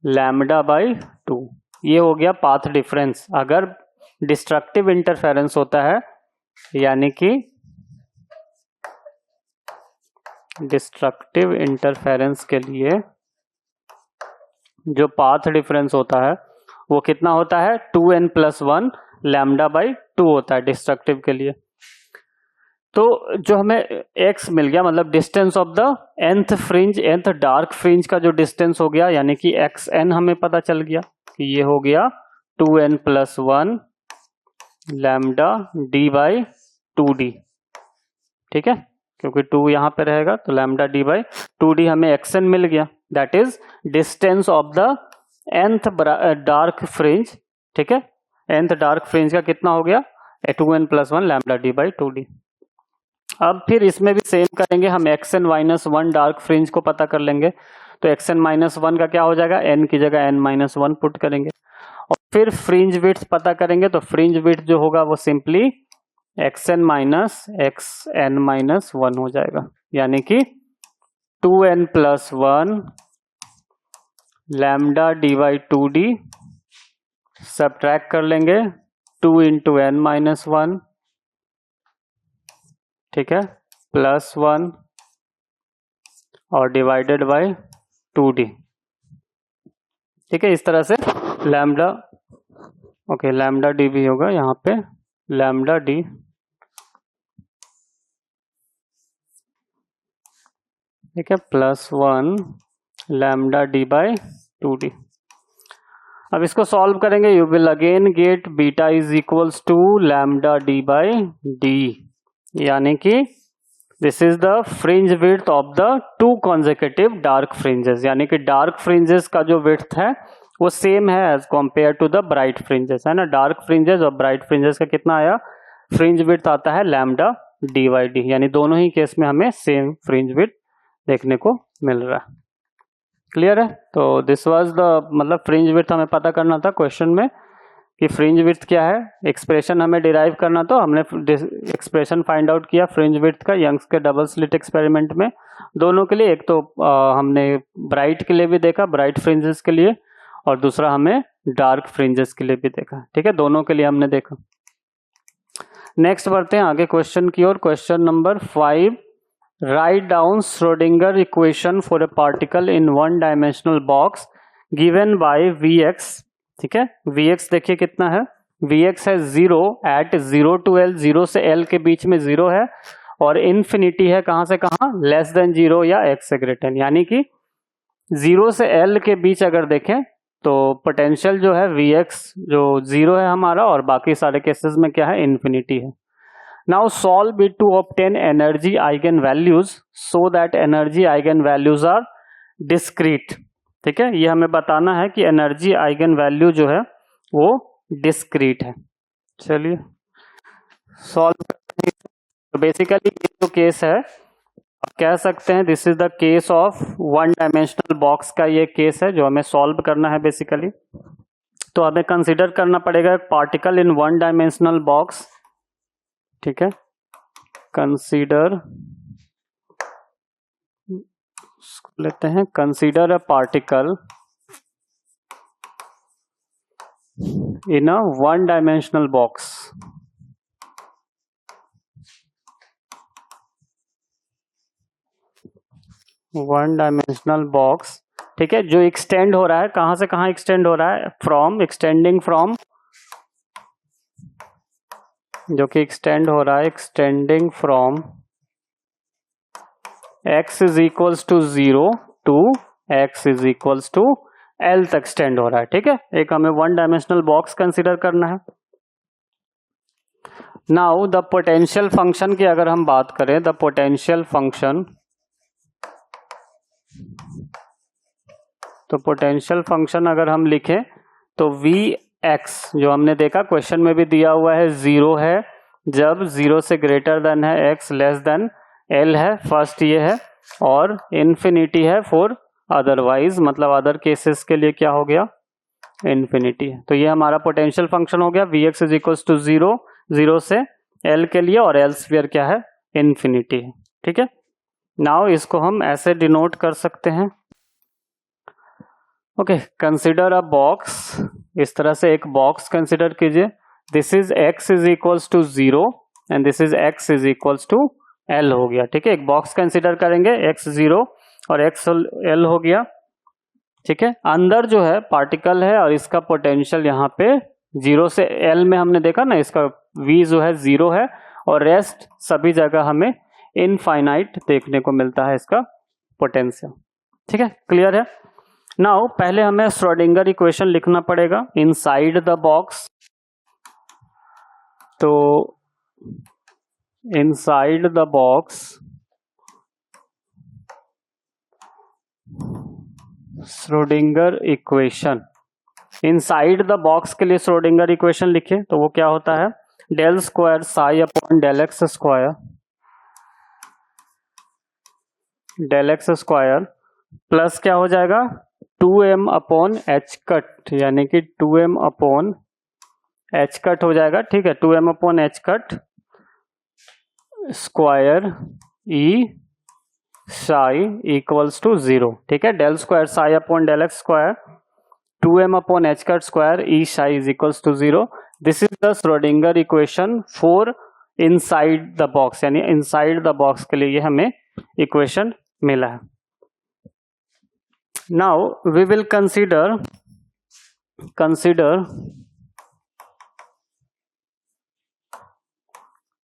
lambda by 2। ये हो गया पाथ डिफरेंस अगर डिस्ट्रक्टिव इंटरफेरेंस होता है, यानी कि डिस्ट्रक्टिव इंटरफेरेंस के लिए जो पाथ डिफरेंस होता है वो कितना होता है 2n+1 लैम्डा बाई 2 होता है डिस्ट्रक्टिव के लिए। तो जो हमें x मिल गया मतलब distance of the nth fringe, nth dark fringe का जो डिस्टेंस हो गया यानी कि xn हमें पता चल गया कि ये हो गया 2n+1 lambda d by 2d। ठीक है, क्योंकि 2 यहाँ पे रहेगा तो लैम्डा d बाई 2d हमें xn मिल गया, that is distance of the nth dark fringe. ठीक है, nth डार्क फ्रिंज का कितना हो गया 2n+1 lambda d by 2d। अब फिर इसमें भी सेम करेंगे, हम xn-1 डार्क फ्रिंज को पता कर लेंगे। तो xn-1 का क्या हो जाएगा, n की जगह n-1 पुट करेंगे और फिर फ्रिंज विड्थ पता करेंगे। तो फ्रिंज विड्थ जो होगा वो सिंपली xn-1 हो जाएगा, यानी कि 2n+1 lambda d by 2d subtract कर लेंगे 2 × n-1, ठीक है, +1 और डिवाइडेड बाय 2d। ठीक है, इस तरह से लैम्डा, ओके लैम्डा d भी होगा यहाँ पे, लैम्डा d ठीक है +1 लैम्डा d बाय 2d। अब इसको सॉल्व करेंगे, you will again get beta is equals to lambda d by d, यानी कि this is the fringe width of the 2 consecutive dark fringes, यानी कि डार्क फ्रिंजेस का जो विड्थ है वो सेम है as compare to the bright fringes, है ना। डार्क फ्रिंजेस और ब्राइट फ्रिंजेस का कितना आया, फ्रिंज विड्थ आता है लैम्डा d बाई d, यानी दोनों ही केस में हमें सेम फ्रिंज विड्थ देखने को मिल रहा है। क्लियर है। तो दिस वाज द मतलब फ्रिंज विड्थ हमें पता करना था क्वेश्चन में कि फ्रिंज विड्थ क्या है, एक्सप्रेशन हमें डिराइव करना, तो हमने एक्सप्रेशन फाइंड आउट किया फ्रिंज विड्थ का यंग्स के डबल स्लिट एक्सपेरिमेंट में दोनों के लिए। एक तो हमने ब्राइट के लिए भी देखा, ब्राइट फ्रिंजेस के लिए, और दूसरा हमें डार्क फ्रिंजेस के लिए भी देखा। ठीक है, दोनों के लिए हमने देखा। नेक्स्ट बढ़ते हैं आगे क्वेश्चन की ओर। Question number 5, write down Schrodinger equation for a particle in 1 dimensional box given by Vx। ठीक है, Vx देखिए कितना है, Vx है 0 एट 0 to L, 0 से L के बीच में 0 है, और इन्फिनिटी है कहां से कहां, लेस देन 0 या x से ग्रेटर, यानी कि 0 से L के बीच अगर देखें तो पोटेंशियल जो है Vx जो 0 है हमारा, और बाकी सारे केसेस में क्या है, इन्फिनिटी है। Now solve it to obtain energy eigen values so that energy eigen values are discrete. ठीक है, ये हमें बताना है कि एनर्जी आइगन वैल्यू जो है वो डिस्क्रीट है। चलिए सॉल्व करते हैं। तो बेसिकली ये जो केस है आप कह सकते हैं this is the case of 1 dimensional box का, ये केस है जो हमें सॉल्व करना है बेसिकली। तो हमें कंसीडर करना पड़ेगा पार्टिकल इन 1 डायमेंशनल बॉक्स। ठीक है, कंसीडर लेते हैं, consider a particle in a 1 dimensional box. One dimensional box, ठीक है, जो एक्सटेंड हो रहा है, कहां से कहां एक्सटेंड हो रहा है, फ्रॉम, एक्सटेंडिंग फ्रॉम, जो कि एक्सटेंड हो रहा है, extending from x is equals to 0 to x is equals to L तक एक्सटेंड हो रहा है। ठीक है, एक हमें 1 डायमेंशनल बॉक्स कंसीडर करना है। नाउ द पोटेंशियल फंक्शन की अगर हम बात करें, द पोटेंशियल फंक्शन, तो पोटेंशियल फंक्शन अगर हम लिखें तो Vx जो हमने देखा क्वेश्चन में भी दिया हुआ है 0 है जब 0 से ग्रेटर देन है, x लेस देन L है, फर्स्ट ये है, और इन्फिनिटी है फॉर अदरवाइज, मतलब अदर केसेस के लिए क्या हो गया, इन्फिनिटी है। तो ये हमारा पोटेंशियल फंक्शन हो गया Vx इज इक्वल्स टू 0, 0 से L के लिए, और एल्सवियर क्या है, इन्फिनिटी है। ठीक है, नाउ इसको हम ऐसे डिनोट कर सकते हैं। ओके, कंसिडर अ बॉक्स, इस तरह से एक बॉक्स कंसिडर कीजिए। This is x is equals to 0 and this is x is equals to L हो गया। ठीक है, एक बॉक्स कंसिडर करेंगे, x 0 और x L हो गया। ठीक है, अंदर जो है पार्टिकल है और इसका पोटेंशियल यहाँ पे 0 से L में हमने देखा ना, इसका V जो है 0 है और रेस्ट सभी जगह हमें इनफाइनाइट देखने को मिलता है इसका पोटेंशियल। ठीक है, क्लियर है। नाउ पहले हमें श्रोडिंगर इक्वेशन लिखना पड़ेगा इनसाइड द बॉक्स। तो inside the box Schrodinger equation, inside the box के लिए श्रोडिंगर इक्वेशन लिखे तो वो क्या होता है, del square psi upon del X square, del X square plus क्या हो जाएगा 2m अपॉन एच कट, यानी कि 2m अपॉन एच कट हो जाएगा। ठीक है, 2m upon H cut square E psi equals to 0। ठीक है, del square psi upon del X square 2m upon H cut square E psi is equals to 0। This is the Schrodinger equation for inside the box, यानी inside the box के लिए ये हमें equation मिला है। Now we will consider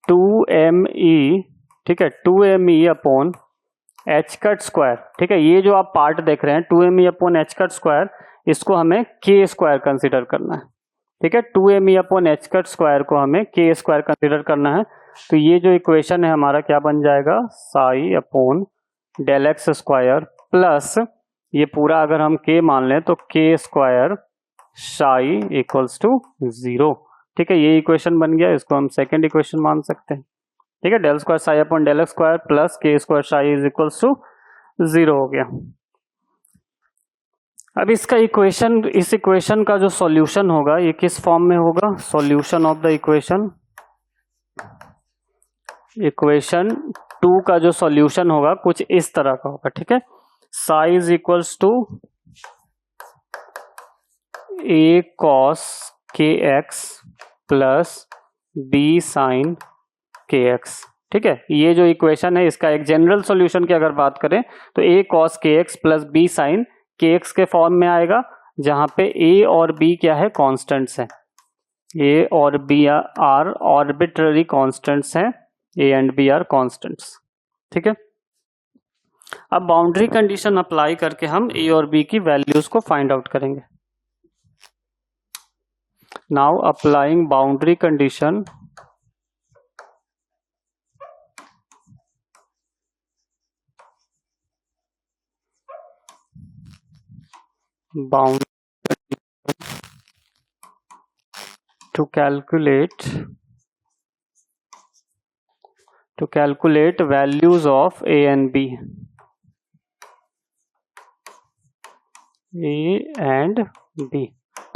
2me, ठीक है, 2me upon H cut square. ठीक है, ये जो आप पार्ट देख रहे हैं 2me upon H cut square, इसको हमें के स्क्वायर कंसीडर करना है। ठीक है, 2me upon H cut square को हमें के स्क्वायर कंसीडर करना है। तो ये जो इक्वेशन है हमारा क्या बन जाएगा, psi upon del X square plus ये पूरा अगर हम के मान लें तो के स्क्वायर साई इक्वल्स टू 0। ठीक है, ये इक्वेशन बन गया, इसको हम सेकंड इक्वेशन मान सकते हैं। ठीक है, del square psi upon del X square plus K square psi is equals to 0 हो गया। अब इसका इक्वेशन, इस इक्वेशन का जो सॉल्यूशन होगा ये किस फॉर्म में होगा, solution of the equation, equation 2 का जो सॉल्यूशन होगा कुछ इस तरह का होगा। ठीक है, psi is equals to a cos kx plus b sin kx। ठीक है, ये जो इक्वेशन है इसका एक जनरल सॉल्यूशन की अगर बात करें तो a cos kx plus b sin kx के फॉर्म में आएगा, जहां पे a और b क्या है, कांस्टेंट्स हैं। a और b आर आर्बिट्ररी कांस्टेंट्स हैं, a and b are constants. ठीक है, अब बाउंड्री कंडीशन अप्लाई करके हम a और b की वैल्यूज को फाइंड आउट करेंगे। Now applying boundary condition, boundary to calculate values of a and b,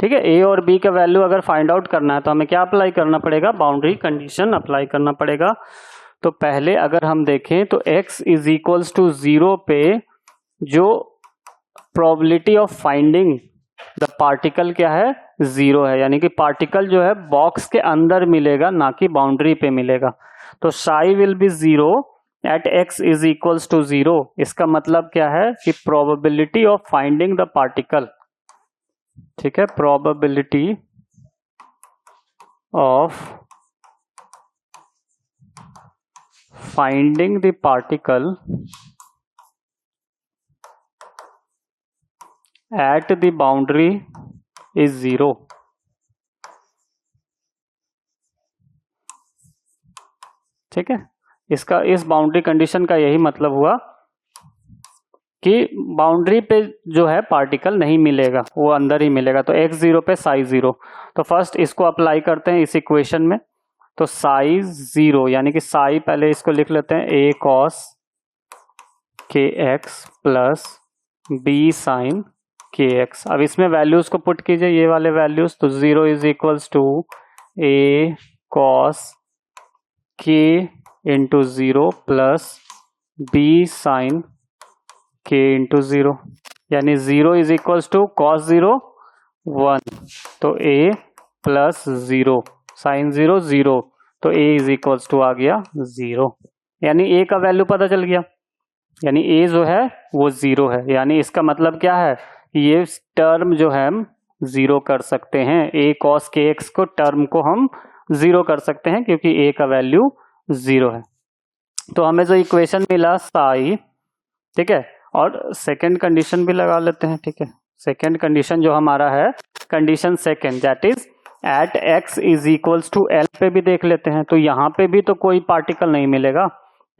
ठीक है, a और b का वैल्यू अगर फाइंड आउट करना है तो हमें क्या अप्लाई करना पड़ेगा, बाउंड्री कंडीशन अप्लाई करना पड़ेगा। तो पहले अगर हम देखें तो x इज इक्वल्स टू 0 पे जो probability of finding the particle क्या है, 0 है, यानी कि पार्टिकल जो है बॉक्स के अंदर मिलेगा ना कि बाउंड्री पे मिलेगा। तो psi will be 0 at x is equals to 0। इसका मतलब क्या है कि probability of finding the particle, ठीक है, probability of finding the particle at the boundary is 0। ठीक है, इसका इस बाउंड्री कंडीशन का यही मतलब हुआ कि बाउंड्री पे जो है पार्टिकल नहीं मिलेगा, वो अंदर ही मिलेगा। तो x 0 पे साई 0। तो फर्स्ट इसको अप्लाई करते हैं इस इक्वेशन में। तो साई 0 यानी कि साई, पहले इसको लिख लेते हैं a cos kx plus b sin के एक्स। अब इसमें वैल्यूज को पुट कीजिए, ये वाले वैल्यूज, तो 0 is equals to A cos k into 0 plus B sine k into 0, यानी 0 इज इक्वल्स टू कॉस 0 1, तो ए प्लस 0 साइन 0 0, तो ए इज इक्वल्स टू आ गया 0, यानी ए का वैल्यू पता चल गया, यानी ए जो है वो 0 है। यानी इसका मतलब क्या है, ये टर्म जो है हम 0 कर सकते हैं, ए कॉस के एक्स को टर्म को हम 0 कर सकते हैं क्योंकि ए का वैल्यू 0 है। तो हमें जो इक्वेशन मिला साई, ठीक है, और सेकंड कंडीशन भी लगा लेते हैं, ठीक है। सेकंड कंडीशन जो हमारा है, condition second, that is at x is equals to L पे भी देख लेते हैं। तो यहाँ पे भी तो कोई पार्टिकल नहीं मिलेगा,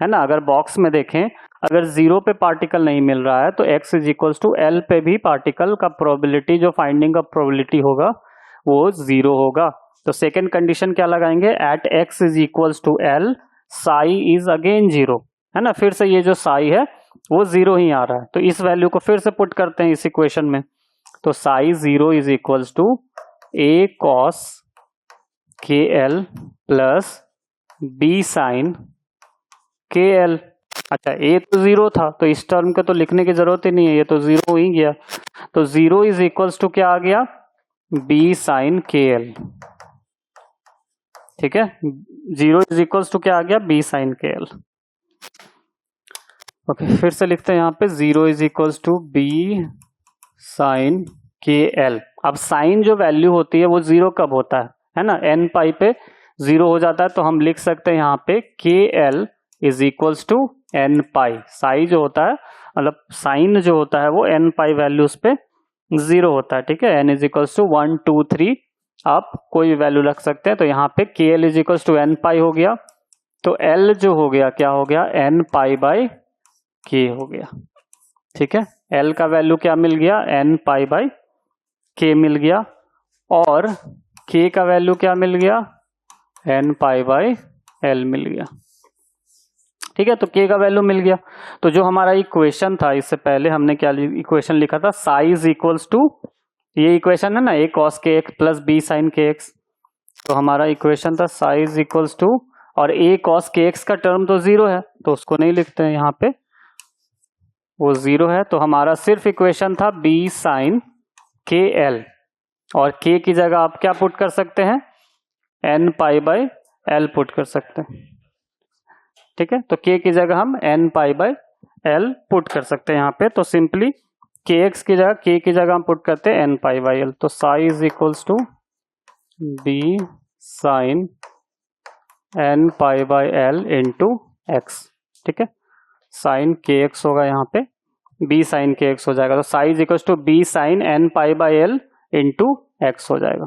है ना। अगर बॉक्स में देखें, अगर 0 पे पार्टिकल नहीं मिल रहा है तो x is equals to L पे भी पार्टिकल का प्रोबेबिलिटी, जो फाइंडिंग का प्रोबेबिलिटी होगा वो 0 होगा। तो सेकेंड कंडीशन क्या लगाएंगे, at x is equals to L psi is again 0, है ना। फिर से ये जो साई है वो 0 ही आ रहा है, तो इस वैल्यू को फिर से पुट करते हैं इस इक्वेशन में। तो psi 0 is equals to A cos k L plus B sine k L. अच्छा, ए तो 0 था तो इस टर्म के तो लिखने की जरूरत ही नहीं है, ये तो 0 हो ही गया। तो 0 इज इक्वल्स टू क्या आ गया, बी साइन के एल, ठीक है। 0 इज इक्वल्स टू क्या आ गया, B sine k L. Okay, फिर से लिखते हैं यहाँ पे 0 is equals to B sine k L. अब साइन जो वैल्यू होती है वो 0 कब होता है ना, एन पाई पे 0 हो जाता है, तो हम लिख सकते हैं यहाँ पे K L is equals to N pi. Psi जो होता है, मतलब साइन जो होता है वो एन पाई वैल्यूज पे 0 होता है, ठीक है। एन इज इक्वल्स टू 1 2 3, आप कोई भी वैल्यू रख सकते हैं। तो यहाँ पे K L is equals to N pi हो गया, तो एल जो हो गया क्या हो गया, एन पाई बाई के हो गया, ठीक है। एल का वैल्यू क्या मिल गया, एन पाई बाई के मिल गया, और के का वैल्यू क्या मिल गया, एन पाई बाई एल मिल गया, ठीक है। तो के का वैल्यू मिल गया। तो जो हमारा इक्वेशन था, इससे पहले हमने क्या इक्वेशन लिखा था, साइज इक्वल्स टू, ये इक्वेशन है ना, ए कॉस के एक्स प्लस बी साइन के एक्स। तो हमारा इक्वेशन था साइज इक्वल्स टू, और ए कॉस के एक्स का टर्म तो 0 है तो उसको नहीं लिखते हैं यहाँ पे, वो 0 है। तो हमारा सिर्फ इक्वेशन था बी साइन के एल, और के की जगह आप क्या पुट कर सकते हैं, n pi by L put कर सकते हैं, ठीक है। तो के की जगह हम n pi by L put कर सकते हैं यहाँ पे। तो सिंपली के एक्स की जगह, के की जगह हम पुट करते हैं एन पाई बाई एल। तो psi is equals to B sine n pi by L into x, ठीक है। साइन के एक्स होगा यहाँ पे, बी साइन के एक्स हो जाएगा। तो psi is equals to B sine n pi by L into x हो जाएगा,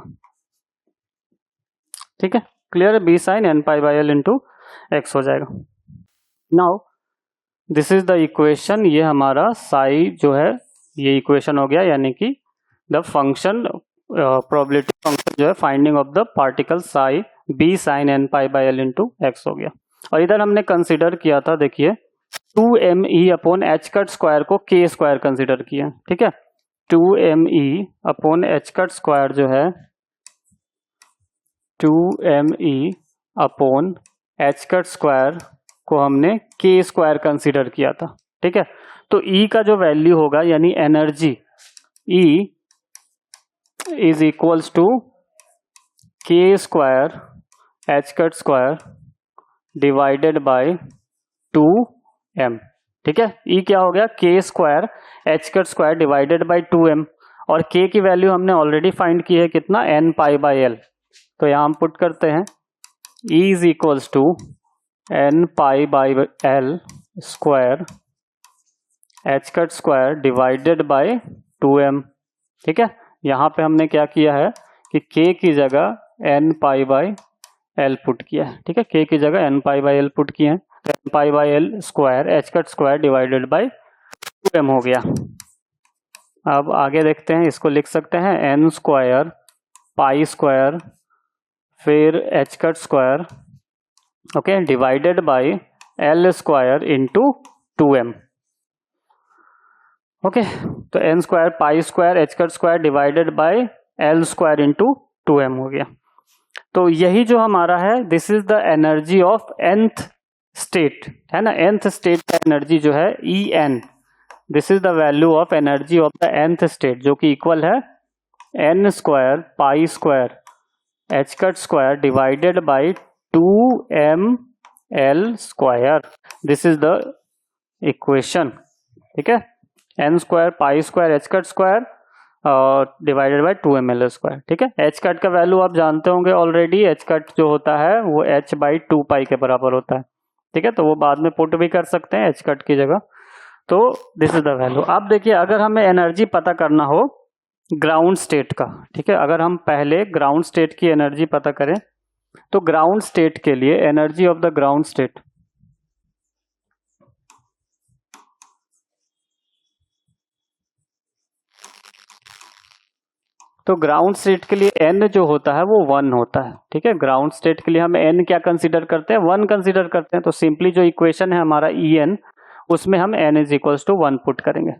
ठीक है। क्लियर है, B sine n pi by L into x हो जाएगा। Now this is the equation, ये हमारा साई जो है ये इक्वेशन हो गया, यानी कि द फंक्शन प्रोबेबिलिटी फंक्शन जो है finding of the particle psi B sine n pi by L into x हो गया। और इधर हमने कंसिडर किया था, देखिए 2me upon H cut square को के स्क्वायर कंसिडर किया, ठीक है। 2me upon H cut square जो है 2me upon H cut square को हमने के स्क्वायर कंसिडर किया था, ठीक है। तो E का जो वैल्यू होगा, यानी energy E is equals to K square H cut square divided by 2m, ठीक है। E क्या हो गया, K square H cut square divided by 2m, और k की वैल्यू हमने ऑलरेडी फाइंड की है, कितना, n पाई बाई एल। तो यहाँ हम पुट करते हैं E is equals to n pi by L square H cut square divided by 2m, ठीक है। यहाँ पे हमने क्या किया है कि k की जगह n pi by L put किया है, ठीक है। k की जगह n pi by L put किए हैं, n pi by L square H cut square divided by 2m हो गया। अब आगे देखते हैं, इसको लिख सकते हैं n स्क्वायर पाई स्क्वायर फिर H cut square, okay, divided by L square into 2m, okay, तो n square pi square H cut square divided by L square into 2m हो गया। तो यही जो हमारा है, this is the energy of nth state, है ना। nth स्टेट का एनर्जी जो है En, this is the value of energy of the nth state, जो कि इक्वल है n square pi square H cut square divided by 2ml square. This is the equation, ठीक है। n square pi square H cut square divided by 2ml square, ठीक है। H cut का value आप जानते होंगे ऑलरेडी, एच कट जो होता है वो h बाई 2 पाई के बराबर होता है, ठीक है। तो वो बाद में पुट भी कर सकते हैं एच कट की जगह। तो दिस इज द वैल्यू। अब देखिए, अगर हमें एनर्जी पता करना हो ग्राउंड स्टेट का, ठीक है, अगर हम पहले ग्राउंड स्टेट की एनर्जी पता करें, तो ग्राउंड स्टेट के लिए energy of the ground state, तो ग्राउंड स्टेट के लिए n जो होता है वो 1 होता है, ठीक है। ग्राउंड स्टेट के लिए हम n क्या कंसीडर करते हैं, 1 कंसीडर करते हैं। तो सिंपली जो इक्वेशन है हमारा En, उसमें हम n is equals to 1 put करेंगे।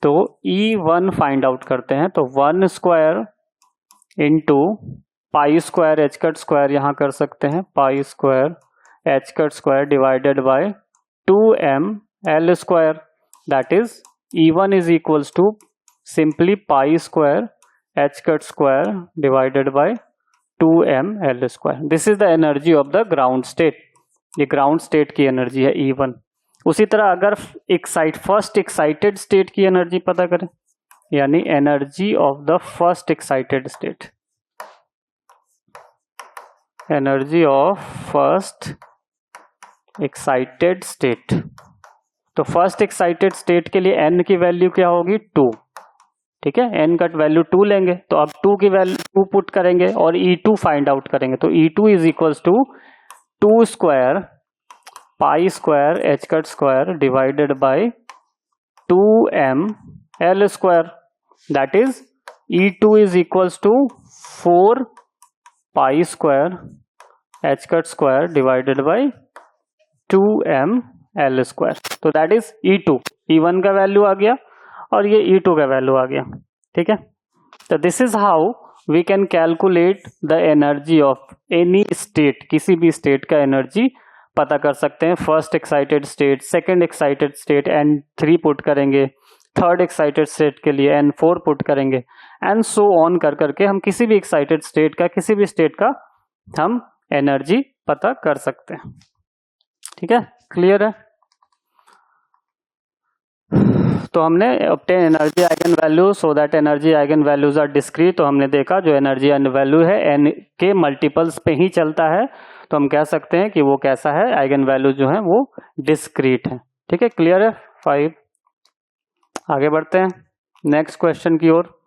तो E1 फाइंड आउट करते हैं, तो 1 square into pi square H cut square यहाँ कर सकते हैं, pi square H cut square divided by 2ml square, that is E1 is equals to simply pi square H cut square divided by 2ml square. This is the energy of the ground state, ये ground state की energy है E1। उसी तरह अगर first excited state की energy पता करें, यानी energy of the first excited state, energy of first excited state, तो फर्स्ट एक्साइटेड स्टेट के लिए n की वैल्यू क्या होगी, 2, ठीक है। n का वैल्यू 2 लेंगे, तो अब 2 की वैल्यू 2 पुट करेंगे और E2 फाइंड आउट करेंगे। तो E2 is equals to 2 square pi square H cut square divided by 2ml square, that is E2 is equals to 4 pi square H cut square divided by 2ml square. तो that is E2, E1 का value आ गया और ये E2 का value आ गया, ठीक है। तो this is how we can calculate the energy of any state, किसी भी स्टेट का एनर्जी पता कर सकते हैं। First excited state, second excited state N3 put करेंगे, थर्ड एक्साइटेड स्टेट के लिए N4 पुट करेंगे, एंड सो ऑन कर करके हम किसी भी एक्साइटेड स्टेट का, किसी भी स्टेट का हम एनर्जी पता कर सकते हैं, ठीक है। क्लियर है। तो हमने obtain energy eigen value so that energy eigen values are discrete. तो हमने देखा जो एनर्जी आइगन वैल्यू है n के मल्टीपल्स पे ही चलता है, तो हम कह सकते हैं कि वो कैसा है, आइगन वैल्यू जो है वो डिस्क्रीट है, ठीक है। क्लियर है। 5 आगे बढ़ते हैं नेक्स्ट क्वेश्चन की ओर।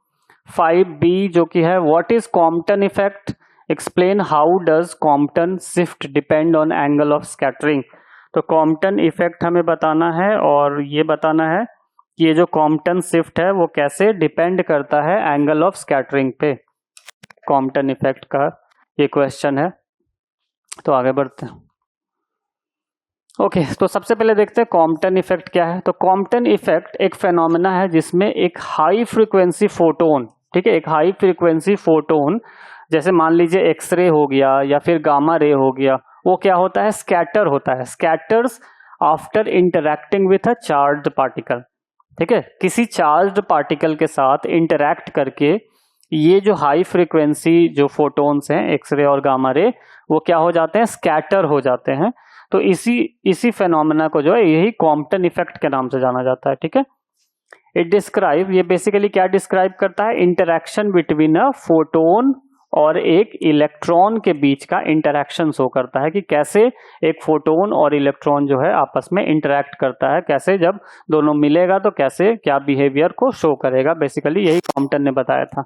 5b जो कि है, what is Compton effect, explain how does Compton shift depend on angle of scattering. तो कॉम्पटन इफेक्ट हमें बताना है और ये बताना है कि ये जो कॉम्पटन शिफ्ट है वो कैसे डिपेंड करता है एंगल ऑफ स्कैटरिंग पे। कॉम्पटन इफेक्ट का ये क्वेश्चन है, तो आगे बढ़ते हैं। ओके, तो सबसे पहले देखते हैं कॉम्पटन इफेक्ट क्या है। तो कॉम्पटन इफेक्ट एक फेनोमेना है जिसमें एक हाई फ्रीक्वेंसी फोटोन, ठीक है, एक हाई फ्रीक्वेंसी फोटोन, जैसे मान लीजिए एक्सरे हो गया या फिर गामा रे हो गया, वो क्या होता है, स्कैटर होता है, scatters after interacting with a charged particle, ठीक है। किसी चार्ज्ड पार्टिकल के साथ इंटरैक्ट करके ये जो हाई फ्रीक्वेंसी जो फोटोन्स हैं एक्सरे और गामा रे, वो क्या हो जाते हैं, स्कैटर हो जाते हैं। तो इसी फेनोमेना को जो है यही कॉम्पटन इफेक्ट के नाम से जाना जाता है, ठीक है। इट डिस्क्राइब, ये बेसिकली क्या डिस्क्राइब करता है, इंटरैक्शन बिटवीन अ फोटोन और एक इलेक्ट्रॉन के बीच का इंटरैक्शन शो करता है कि कैसे एक फोटोन और इलेक्ट्रॉन जो है आपस में इंटरैक्ट करता है, कैसे जब दोनों मिलेगा तो कैसे क्या बिहेवियर को शो करेगा, बेसिकली यही कॉम्पटन ने बताया था।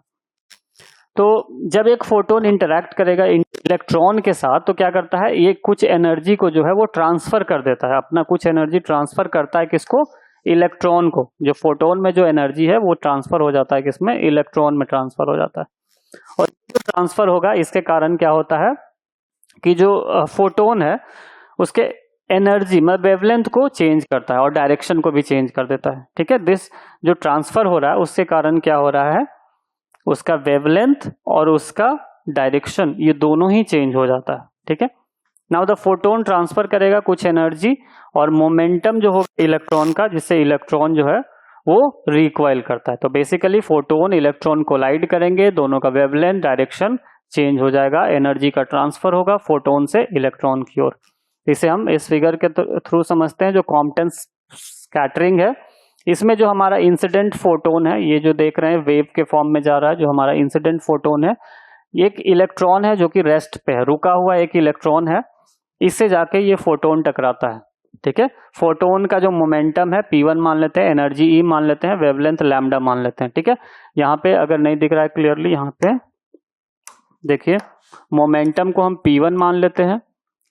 तो जब एक फोटोन इंटरैक्ट करेगा इलेक्ट्रॉन के साथ तो क्या करता है, ये कुछ एनर्जी को जो है वो ट्रांसफर कर देता है, अपना कुछ एनर्जी ट्रांसफर करता है किसको, इलेक्ट्रॉन को। जो फोटोन में जो एनर्जी है वो ट्रांसफर हो जाता है किसमें, इलेक्ट्रॉन में ट्रांसफर हो जाता है। और जो ट्रांसफर होगा इसके कारण क्या होता है कि जो फोटोन है उसके एनर्जी मतलब वेवलेंथ को चेंज करता है और डायरेक्शन को भी चेंज कर देता है। ठीक है, दिस जो ट्रांसफर हो रहा है उसके कारण क्या हो रहा है, उसका वेवलेंथ और उसका डायरेक्शन ये दोनों ही चेंज हो जाता है। ठीक है, नाउ द फोटोन ट्रांसफर करेगा कुछ एनर्जी और मोमेंटम जो होगा इलेक्ट्रॉन का, जिससे इलेक्ट्रॉन जो है वो रिकॉइल करता है। तो बेसिकली फोटोन इलेक्ट्रॉन कोलाइड करेंगे, दोनों का वेवलेंथ डायरेक्शन चेंज हो जाएगा, एनर्जी का ट्रांसफर होगा फोटोन से इलेक्ट्रॉन की ओर। इसे हम इस फिगर के थ्रू समझते हैं जो कॉम्पटन स्कैटरिंग है। इसमें जो हमारा इंसिडेंट फोटोन है, ये जो देख रहे हैं वेव के फॉर्म में जा रहा है, जो हमारा इंसिडेंट फोटोन है, एक इलेक्ट्रॉन है जो कि रेस्ट पे है, रुका हुआ एक इलेक्ट्रॉन है, इससे जाके ये फोटोन टकराता है। ठीक है, फोटोन का जो मोमेंटम है P1 मान लेते हैं, एनर्जी E मान लेते हैं, वेवलेंथ लैम्डा मान लेते हैं। ठीक है, यहाँ पे अगर नहीं दिख रहा है क्लियरली, यहाँ पे देखिए मोमेंटम को हम P1 मान लेते हैं,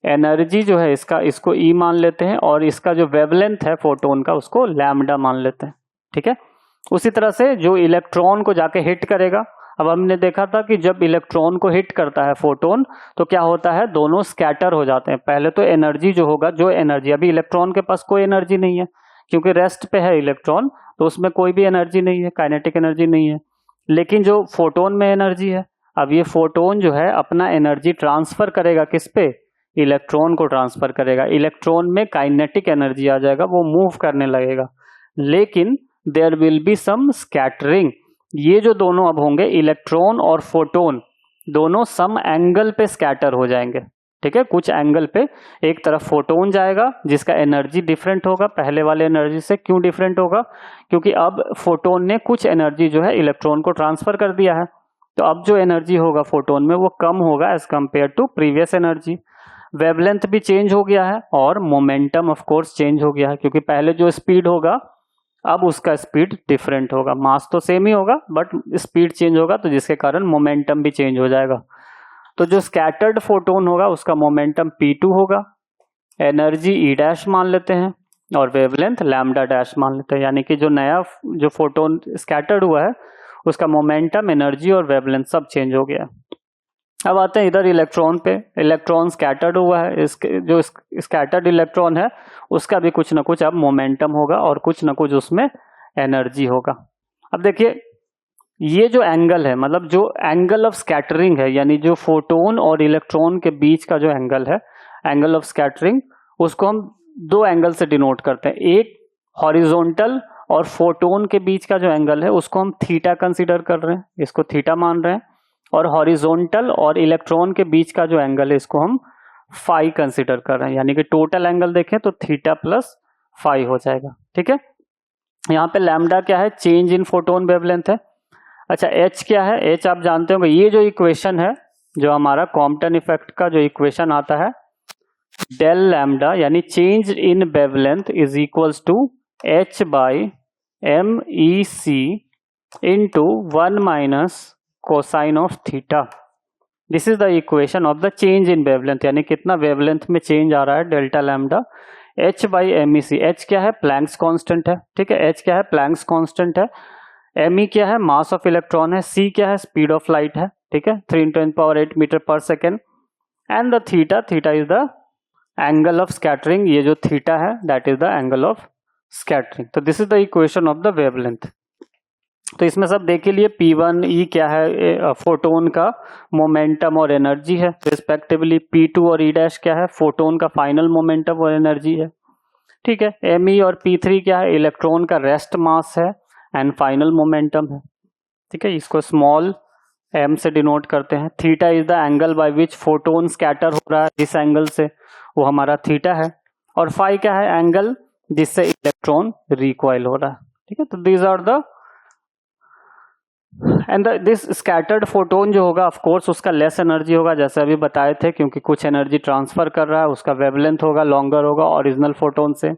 एनर्जी जो है इसको E मान लेते हैं, और इसका जो वेवलेंथ है फोटोन का उसको लैम्डा मान लेते हैं। ठीक है, उसी तरह से जो इलेक्ट्रॉन को जाके हिट करेगा, अब हमने देखा था कि जब इलेक्ट्रॉन को हिट करता है फोटोन तो क्या होता है, दोनों स्कैटर हो जाते हैं। पहले तो एनर्जी जो होगा, जो एनर्जी, अभी इलेक्ट्रॉन के पास कोई एनर्जी नहीं है क्योंकि रेस्ट पे है इलेक्ट्रॉन, तो उसमें कोई भी एनर्जी नहीं है, काइनेटिक एनर्जी नहीं है। लेकिन जो फोटोन में एनर्जी है, अब ये फोटोन जो है अपना एनर्जी ट्रांसफर करेगा किस पे, इलेक्ट्रॉन को ट्रांसफर करेगा। इलेक्ट्रॉन में काइनेटिक एनर्जी आ जाएगा, वो मूव करने लगेगा, लेकिन there will be some scattering. ये जो दोनों अब होंगे, इलेक्ट्रॉन और फोटोन, दोनों सम एंगल पे स्कैटर हो जाएंगे। ठीक है, कुछ एंगल पे एक तरफ फोटोन जाएगा जिसका एनर्जी डिफरेंट होगा पहले वाले एनर्जी से। क्यों डिफरेंट होगा, क्योंकि अब फोटोन ने कुछ एनर्जी जो है इलेक्ट्रॉन को ट्रांसफर कर दिया है, तो अब जो एनर्जी होगा फोटोन में वो कम होगा as compare to previous energy. Wavelength भी चेंज हो गया है और मोमेंटम ऑफ कोर्स चेंज हो गया है, क्योंकि पहले जो स्पीड होगा अब उसका स्पीड डिफरेंट होगा। मास तो सेम ही होगा बट स्पीड चेंज होगा, तो जिसके कारण मोमेंटम भी चेंज हो जाएगा। तो जो स्कैटर्ड फोटोन होगा उसका मोमेंटम P2 होगा, एनर्जी E डैश मान लेते हैं और वेवलेंथ लैम्डा डैश मान लेते हैं। यानी कि जो नया जो फोटोन स्कैटर्ड हुआ है उसका मोमेंटम, एनर्जी और वेवलेंथ सब चेंज हो गया। अब आते हैं इधर इलेक्ट्रॉन पे। इलेक्ट्रॉन स्कैटर्ड हुआ है, इसके जो स्कैटर्ड इलेक्ट्रॉन है उसका भी कुछ ना कुछ अब मोमेंटम होगा और कुछ ना कुछ उसमें एनर्जी होगा। अब देखिए ये जो एंगल है, मतलब जो एंगल ऑफ स्कैटरिंग है, यानी जो फोटोन और इलेक्ट्रॉन के बीच का जो एंगल है, एंगल ऑफ स्कैटरिंग, उसको हम दो एंगल से डिनोट करते हैं। एक हॉरिजॉन्टल और फोटोन के बीच का जो एंगल है उसको हम थीटा कंसीडर कर रहे हैं, इसको थीटा मान रहे हैं, और हॉरिजॉन्टल और इलेक्ट्रॉन के बीच का जो एंगल है इसको हम फाई कंसीडर कर रहे हैं। यानी कि टोटल एंगल देखें तो थीटा प्लस फाई हो जाएगा। ठीक है, यहाँ पे लैम्डा क्या है, चेंज इन फोटोन वेवलेंथ है। अच्छा एच क्या है, एच आप जानते होंगे, ये जो इक्वेशन है, जो हमारा कॉम्पटन इफेक्ट का जो इक्वेशन आता है, डेल लैम्डा यानी change in wavelength is equals to h by m e c into 1 minus cosine of theta. This is the equation of the change in wavelength, यानी कितना वेवलेंथ में change आ रहा है, delta lambda h by m e c. H क्या है, Planck's constant है। ठीक है, एच क्या है, प्लैंक्स कांस्टेंट है। एम ई क्या है, मास ऑफ इलेक्ट्रॉन है। सी क्या है, स्पीड ऑफ लाइट है। ठीक है, 3 × 10⁸ मीटर पर second. And the theta, theta is the angle of scattering. ये जो थीटा है that is the angle of scattering. तो this is the equation of the wavelength. तो इसमें सब देख लिए P1 E क्या है, फोटोन का मोमेंटम और एनर्जी है रिस्पेक्टिवली। P2 और E डैश क्या है, फोटोन का फाइनल मोमेंटम और एनर्जी है। ठीक है, Me और P3 क्या है, इलेक्ट्रॉन का रेस्ट मास है एंड फाइनल मोमेंटम है। ठीक है, इसको स्मॉल m से डिनोट करते हैं। Theta is the angle by which photon scatter हो रहा है, इस एंगल से, वो हमारा थीटा है। और फाई क्या है, एंगल जिससे इलेक्ट्रॉन रिकॉइल हो रहा है। ठीक है, तो these are the and this scattered photon जो होगा ऑफ कोर्स उसका लेस एनर्जी होगा, जैसे अभी बताए थे, क्योंकि कुछ एनर्जी ट्रांसफर कर रहा है, उसका वेवलेंथ होगा लॉन्गर होगा ओरिजिनल फोटोन से,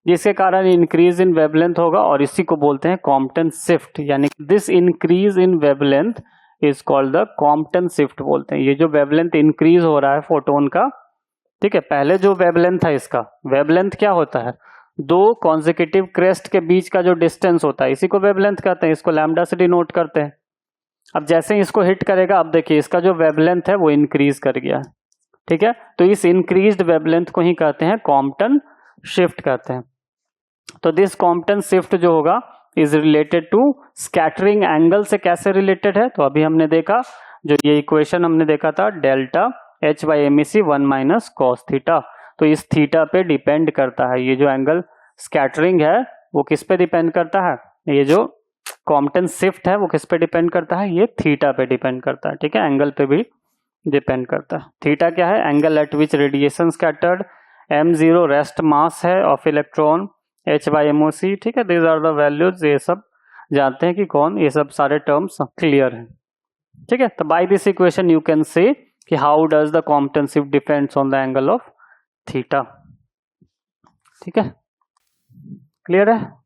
जिसके कारण इंक्रीज इन वेवलेंथ होगा, और इसी को बोलते हैं कॉम्पटन शिफ्ट। यानी this increase in wavelength is called the Compton shift बोलते हैं। ये जो वेवलेंथ इंक्रीज हो रहा है फोटोन का, ठीक है, पहले जो वेवलेंथ था, इसका वेवलेंथ क्या होता है, दो कॉन्सेक्यूटिव क्रेस्ट के बीच का जो डिस्टेंस होता है, इसी को वेवलेंथ कहते हैं, इसको लैम्डा से डिनोट करते हैं। अब जैसे ही इसको हिट करेगा, अब देखिए इसका जो वेवलेंथ है वो इंक्रीज कर गया है। ठीक है, तो इस इंक्रीज्ड वेवलेंथ को ही कहते हैं कॉम्पटन शिफ्ट कहते हैं। तो दिस कॉम्पटन शिफ्ट जो होगा is related to scattering angle से कैसे रिलेटेड है, तो अभी हमने देखा जो ये इक्वेशन हमने देखा था delta h by m e c 1 minus cos theta, तो इस थीटा पे डिपेंड करता है। ये जो एंगल स्कैटरिंग है वो किस पे डिपेंड करता है, ये जो कॉम्पटन शिफ्ट है वो किस पे डिपेंड करता है, ये थीटा पे डिपेंड करता है। ठीक है, एंगल पे भी डिपेंड करता है। थीटा क्या है, angle at which radiation scattered, m0 rest mass है of electron, h by M O C. ठीक है, दीज आर द वैल्यूज, ये सब जानते हैं कि कौन, ये सब सारे टर्म्स क्लियर हैं। ठीक है, तो by this equation you can say कि how does the Compton shift depends on the angle of theta. ठीक है, क्लियर है।